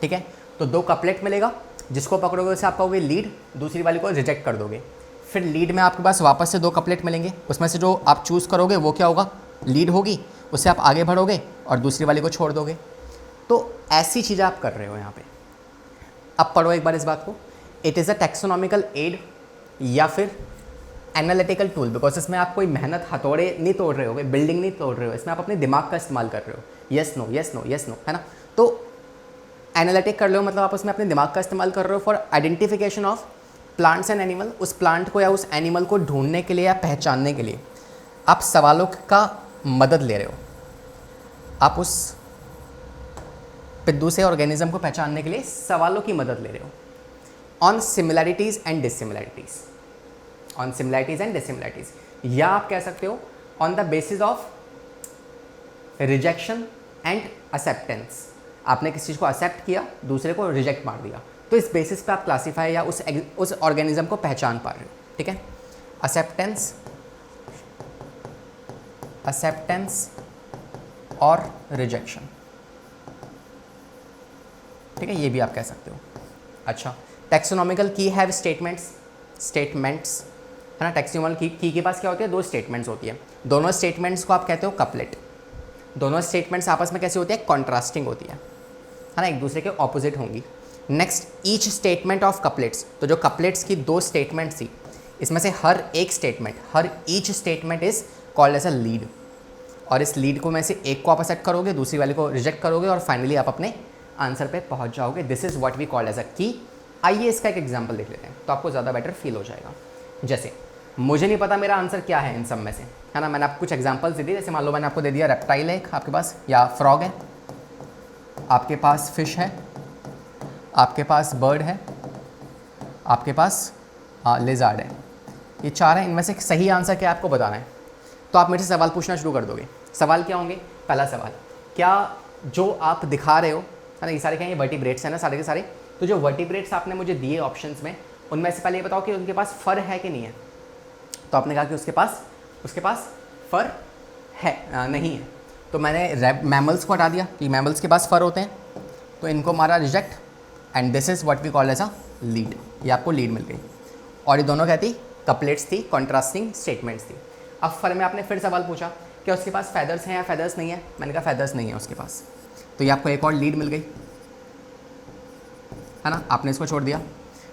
ठीक है। तो दो कपलेट मिलेगा, जिसको पकड़ोगे उसे आप कहोगे लीड, दूसरी वाली को रिजेक्ट कर दोगे। फिर लीड में आपके पास वापस से दो कपलेट मिलेंगे, उसमें से जो आप चूज़ करोगे वो क्या होगा, लीड होगी, उससे आप आगे बढ़ोगे और दूसरी वाली को छोड़ दोगे। तो ऐसी चीज़ें आप कर रहे हो यहाँ पे। अब पढ़ो एक बार इस बात को, it is a taxonomical aid या फिर एनालिटिकल टूल, बिकॉज इसमें आप कोई मेहनत हथौड़े नहीं तोड़ रहे हो, बिल्डिंग नहीं तोड़ रहे हो, इसमें आप अपने दिमाग का इस्तेमाल कर रहे हो। Yes no yes no yes no, है ना। तो एनालिटिक कर लो मतलब आप उसमें अपने दिमाग का इस्तेमाल कर रहे हो for identification of plants and animal. उस प्लांट को या उस एनिमल को ढूंढने के लिए या पहचानने के लिए आप सवालों का मदद ले रहे हो। आप उस पिद्दू से ऑर्गेनिज्म को पहचानने के लिए सवालों की मदद ले रहे हो। On similarities and dissimilarities, on similarities and dissimilarities, या आप कह सकते हो on the basis of rejection and acceptance. आपने किसी चीज़ को एक्सेप्ट किया, दूसरे को रिजेक्ट मार दिया, तो इस बेसिस पे आप क्लासीफाई या उस ऑर्गेनिज्म को पहचान पा रहे हो। ठीक है, एक्सेप्टेंस, एक्सेप्टेंस और रिजेक्शन। ठीक है, ये भी आप कह सकते हो। अच्छा, टैक्सोनॉमिकल की हैव स्टेटमेंट्स, है ना। टैक्सोनॉमिकल की के पास क्या होती है, दो स्टेटमेंट्स होती है। दोनों स्टेटमेंट्स को आप कहते हो कपलेट। दोनों स्टेटमेंट्स आपस में कैसी होती है, कॉन्ट्रास्टिंग होती है ना, एक दूसरे के ऑपोजिट होंगी। Next, each statement of couplets, तो जो कपलेट्स की दो स्टेटमेंट्स थी, इसमें से हर एक स्टेटमेंट, हर each statement is called as a lead. और इस लीड को में से एक को आप एक्सेप्ट करोगे, दूसरी वाले को रिजेक्ट करोगे और फाइनली आप अपने आंसर पे पहुंच जाओगे। This is what we called as a key. आइए इसका एक एग्जांपल देख लेते हैं तो आपको ज़्यादा बेटर फील हो जाएगा। जैसे मुझे नहीं पता मेरा आंसर क्या है इन सब में से, है ना। मैंने आपको कुछ एग्जांपल्स दे दिए, जैसे मान लो मैंने आपको दे दिया रेप्टाइल है आपके पास, या फ्रॉग है, आपके पास फिश है, आपके पास बर्ड है, आपके पास लिजार्ड है। ये चार हैं, इनमें से सही आंसर क्या आपको बताना है। तो आप मेरे से सवाल पूछना शुरू कर दोगे। सवाल क्या होंगे, पहला सवाल, क्या जो आप दिखा रहे हो, है ना, ये सारे क्या, ये वर्टिब्रेट्स हैं ना सारे के सारे। तो जो वर्टिब्रेट्स आपने मुझे दिए ऑप्शंस में, उनमें से पहले ये बताओ कि उनके पास फर है कि नहीं है। तो आपने कहा कि उसके पास फर है, नहीं है। तो मैंने मैमल्स को हटा दिया कि मैमल्स के पास फर होते हैं, तो इनको मारा reject, and this is what we call as a lead. ये आपको लीड मिल गई। और ये दोनों क्या थी, कपलेट्स थी, कॉन्ट्रास्टिंग स्टेटमेंट्स थी। अब फर में आपने फिर सवाल पूछा कि उसके पास फेदर्स हैं या फेदर्स नहीं है। मैंने कहा फेदर्स नहीं है उसके पास, तो ये आपको एक और लीड मिल गई, है ना। आपने इसको छोड़ दिया।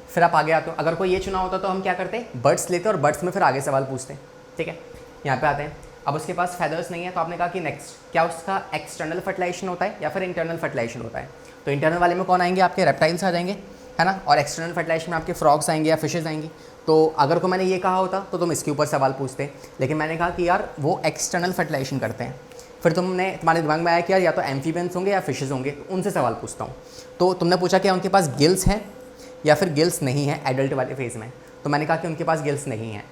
फिर आप आगे आते हो, अगर कोई ये चुना होता तो हम क्या करते, बर्ड्स लेते और बर्ड्स में फिर आगे सवाल पूछते। ठीक है, यहाँ पे आते हैं। अब उसके पास फेदर्स नहीं है, तो आपने कहा कि नेक्स्ट, क्या उसका एक्सटर्नल फर्टिलाइजेशन होता है या फिर इंटरनल फर्टिलाइजेशन होता है। तो इंटरनल वाले में कौन आएंगे, आपके रेप्टाइल्स आ जाएंगे, है ना। और एक्सटर्नल फर्टिलाइजेशन में आपके फ्रॉग्स आएंगे या फिशेज आएंगी। तो अगर को मैंने ये कहा होता तो तुम इसके ऊपर सवाल पूछते, लेकिन मैंने कहा कि यार वो एक्सटर्नल फर्टिलाइजेशन करते हैं। फिर तुम्हारे दिमाग में आया कि यार या तो एम्फीबियंस होंगे या फिशेज होंगे, तो उनसे सवाल पूछता हूँ। तो तुमने पूछा कि उनके पास गिल्स हैं या फिर गिल्स नहीं है एडल्ट वाले फेज़ में। तो मैंने कहा कि उनके पास गिल्स नहीं है,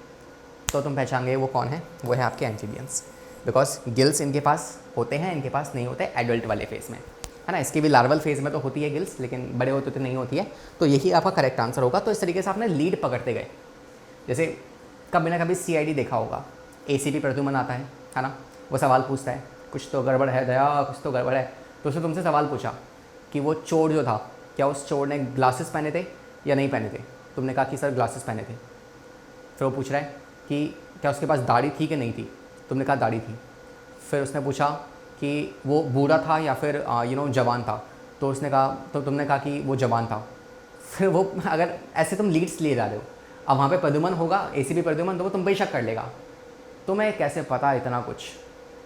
तो तुम पहचान गए वो कौन है, वो है आपके एम्फीबियंस। बिकॉज गिल्स इनके पास होते हैं, इनके पास नहीं होते एडल्ट वाले फेज़ में, है ना। इसके भी लार्वल फेज़ में तो होती है गिल्स, लेकिन बड़े होते तो नहीं होती है। तो यही आपका करेक्ट आंसर होगा। तो इस तरीके से आपने लीड पकड़ते गए। जैसे कभी ना कभी CID देखा होगा, ACP प्रद्युमन आता है ना, वो सवाल पूछता है कुछ तो गड़बड़ है दया, कुछ तो गड़बड़ है। तो उसने तुमसे सवाल पूछा कि वो चोर जो था, क्या उस चोर ने ग्लासेस पहने थे या नहीं पहने थे। तुमने कहा कि सर ग्लासेस पहने थे। फिर वो पूछ रहा है कि क्या उसके पास दाढ़ी थी कि नहीं थी। तुमने कहा दाढ़ी थी। फिर उसने पूछा कि वो बूढ़ा था या फिर जवान था। तो उसने कहा, तो तुमने कहा कि वो जवान था। फिर वो, अगर ऐसे तुम लीड्स लिए जा रहे हो, अब वहाँ पे प्रद्युमन होगा, ACP प्रद्युमन, तो वो तुम पे ही शक कर लेगा। तुम्हें कैसे पता इतना कुछ,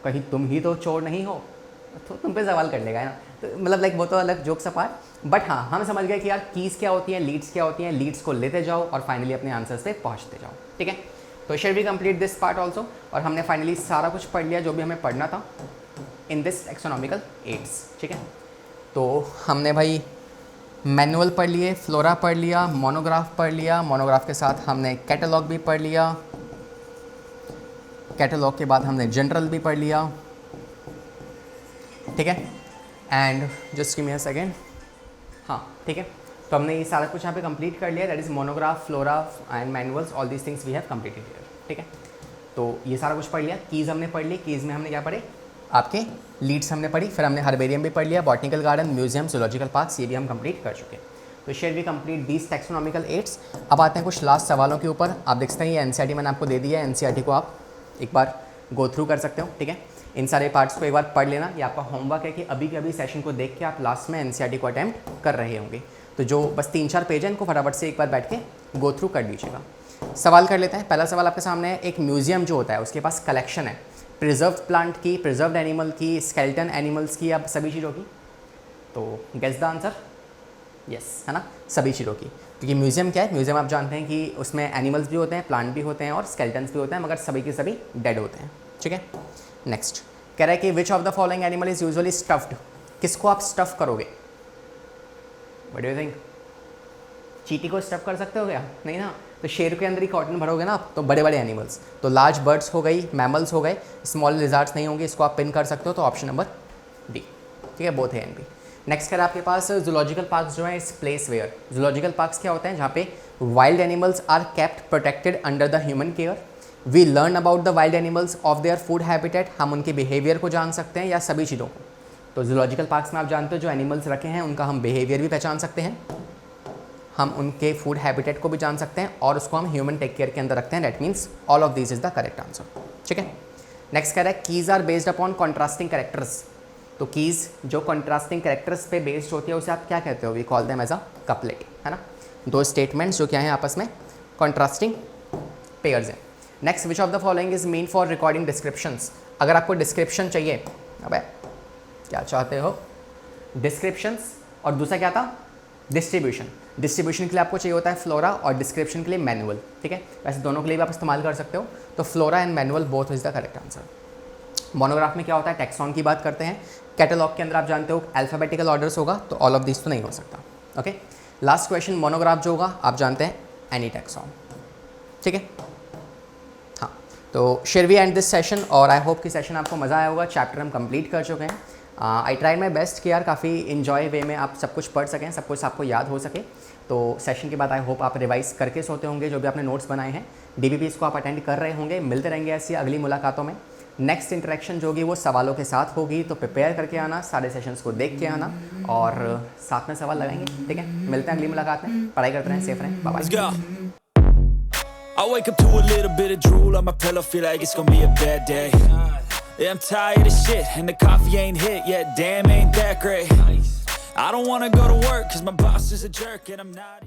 कहीं तुम ही तो चोर नहीं हो, तो तुम पे सवाल कर लेगा, है ना। तो मतलब लाइक वो तो अलग जोक्स अपार्ट। बट हाँ, हम समझ गए कि यार कीज़ क्या होती हैं, लीड्स क्या होती हैं। लीड्स को लेते जाओ और फाइनली अपने आंसर्स पे पहुँचते जाओ। ठीक है, तो shall we complete this part also. और हमने फाइनली सारा कुछ पढ़ लिया जो भी हमें पढ़ना था इन दिस टैक्सोनॉमिकल एड्स। ठीक है, तो हमने भाई मैनुअल पढ़ लिए, फ्लोरा पढ़ लिया, मोनोग्राफ पढ़ लिया, मोनोग्राफ के साथ हमने कैटलॉग भी पढ़ लिया, कैटलॉग के बाद हमने जनरल भी पढ़ लिया। ठीक है, and just give me a second. हाँ ठीक है, तो हमने ये सारा कुछ यहाँ पे कंप्लीट कर लिया। That is monograph, flora and manuals, all these things we have completed here. ठीक है, तो ये सारा कुछ पढ़ लिया। कीज़ हमने पढ़ ली, कीज़ में हमने क्या पढ़े, आपके लीड्स हमने पढ़ी। फिर हमने हर्बेरियम भी पढ़ लिया, botanical garden, museum, zoological parks, ये भी हम कंप्लीट कर चुके हैं। तो shall we complete these taxonomical aids. अब आते हैं कुछ लास्ट सवालों के ऊपर। आप देख सकते हैं ये NCERT मैंने आपको दे दिया है। NCERT को आप एक बार गो थ्रू कर सकते हो। ठीक है, इन सारे पार्ट्स को एक बार पढ़ लेना। ये आपका होमवर्क है कि अभी के अभी सेशन को देख के आप लास्ट में NCERT को अटैम्प्ट कर रहे होंगे। तो जो बस 3-4 पेज है इनको फटाफट से एक बार बैठ के गो थ्रू कर लीजिएगा। सवाल कर लेते हैं। पहला सवाल आपके सामने है, एक म्यूजियम जो होता है उसके पास कलेक्शन है प्रिजर्व्ड प्लांट की, प्रिजर्व्ड एनिमल की, स्केलेटन एनिमल्स की, या सभी चीज़ों की। तो गेस द आंसर। यस, है ना, सभी चीज़ों की। क्योंकि म्यूजियम क्या है, म्यूजियम आप जानते हैं कि उसमें एनिमल्स भी होते हैं, प्लांट भी होते हैं और स्केलेटन्स भी होते हैं, मगर सभी के सभी डेड होते हैं। ठीक है, नेक्स्ट कह रहा है कि विच of the following animal is usually stuffed, किसको आप स्टफ करोगे? What do you think? चींटी को स्टफ कर सकते हो क्या? नहीं ना। तो शेर के अंदर ही कॉटन भरोगे ना आप, तो बड़े बड़े एनिमल्स, तो लार्ज बर्ड्स हो गई, मैमल्स हो गए, स्मॉल लिजार्ड्स नहीं होंगे, इसको आप पिन कर सकते हो। तो ऑप्शन नंबर डी। ठीक है, बोथ है एंड बी। नेक्स्ट कर आपके पास जूलॉजिकल पार्क्स जो है इस प्लेस वेयर, जूलॉजिकल पार्क्स क्या होते हैं? जहाँ पे wild animals are kept protected under the human care. We learn about the wild animals of their food habitat, हम उनके बिहेवियर को जान सकते हैं या सभी चीज़ों को। तो जूलॉजिकल पार्क्स में आप जानते हो जो एनिमल्स रखे हैं उनका हम बिहेवियर भी पहचान सकते हैं, हम उनके फूड हैबिटेट को भी जान सकते हैं और उसको हम ह्यूमन टेक केयर के अंदर रखते हैं। That means all of this is the correct answer. ठीक है, नेक्स्ट कह रहा है keys are based upon contrasting characters. तो कीज जो कॉन्ट्रास्टिंग कैरेक्टर्स पे बेस्ड होती है उसे आप क्या कहते हो? We call them as a couplet, है ना। दो स्टेटमेंट्स जो क्या है आपस में कॉन्ट्रास्टिंग पेयर्स हैं। Next, which of the following is mean for recording descriptions. अगर आपको डिस्क्रिप्शन चाहिए, अब क्या चाहते हो? डिस्क्रिप्शंस, और दूसरा क्या था? डिस्ट्रीब्यूशन। डिस्ट्रीब्यूशन के लिए आपको चाहिए होता है फ्लोरा और डिस्क्रिप्शन के लिए मैनुअल। ठीक है, वैसे दोनों के लिए भी आप इस्तेमाल कर सकते हो। तो flora and manual both is the correct answer. Monograph में क्या होता है? टैक्सॉन की बात करते हैं। कैटलॉग के अंदर आप जानते हो अल्फ़ाबेटिकल ऑर्डर्स होगा, तो ऑल ऑफ दिस तो नहीं हो सकता। ओके, लास्ट क्वेश्चन, मोनोग्राफ जो होगा आप जानते हैं एनी टैक्सॉन। ठीक है, हाँ, तो shall we end this session, और आई होप कि सेशन आपको मज़ा आया होगा। चैप्टर हम कंप्लीट कर चुके हैं। आई ट्राई माई बेस्ट कि यार काफ़ी इन्जॉय वे में आप सब कुछ पढ़ सकें, सब कुछ आपको याद हो सके। तो सेशन के बाद आई होप आप रिवाइज करके सोते होंगे जो भी आपने नोट्स बनाए हैं। DPPs को आप अटेंड कर रहे होंगे। मिलते रहेंगे ऐसी अगली मुलाकातों में। नेक्स्ट इंटरेक्शन जो होगी वो सवालों के साथ होगी, तो प्रिपेयर करके आना, सारे सेशंस को देख के आना और साथ में सवाल लगाएंगे। ठीक है, मिलते हैं अगली मुलाकात में। पढ़ाई करते रहें, सेफ रहें, bye bye. I wake up to a little bit of drool on my pillow, feel like it's gonna be a bad day. Yeah, I'm tired of shit, and the coffee ain't hit yet, damn ain't that great. I don't wanna go to work, cause my boss is a jerk, and I'm not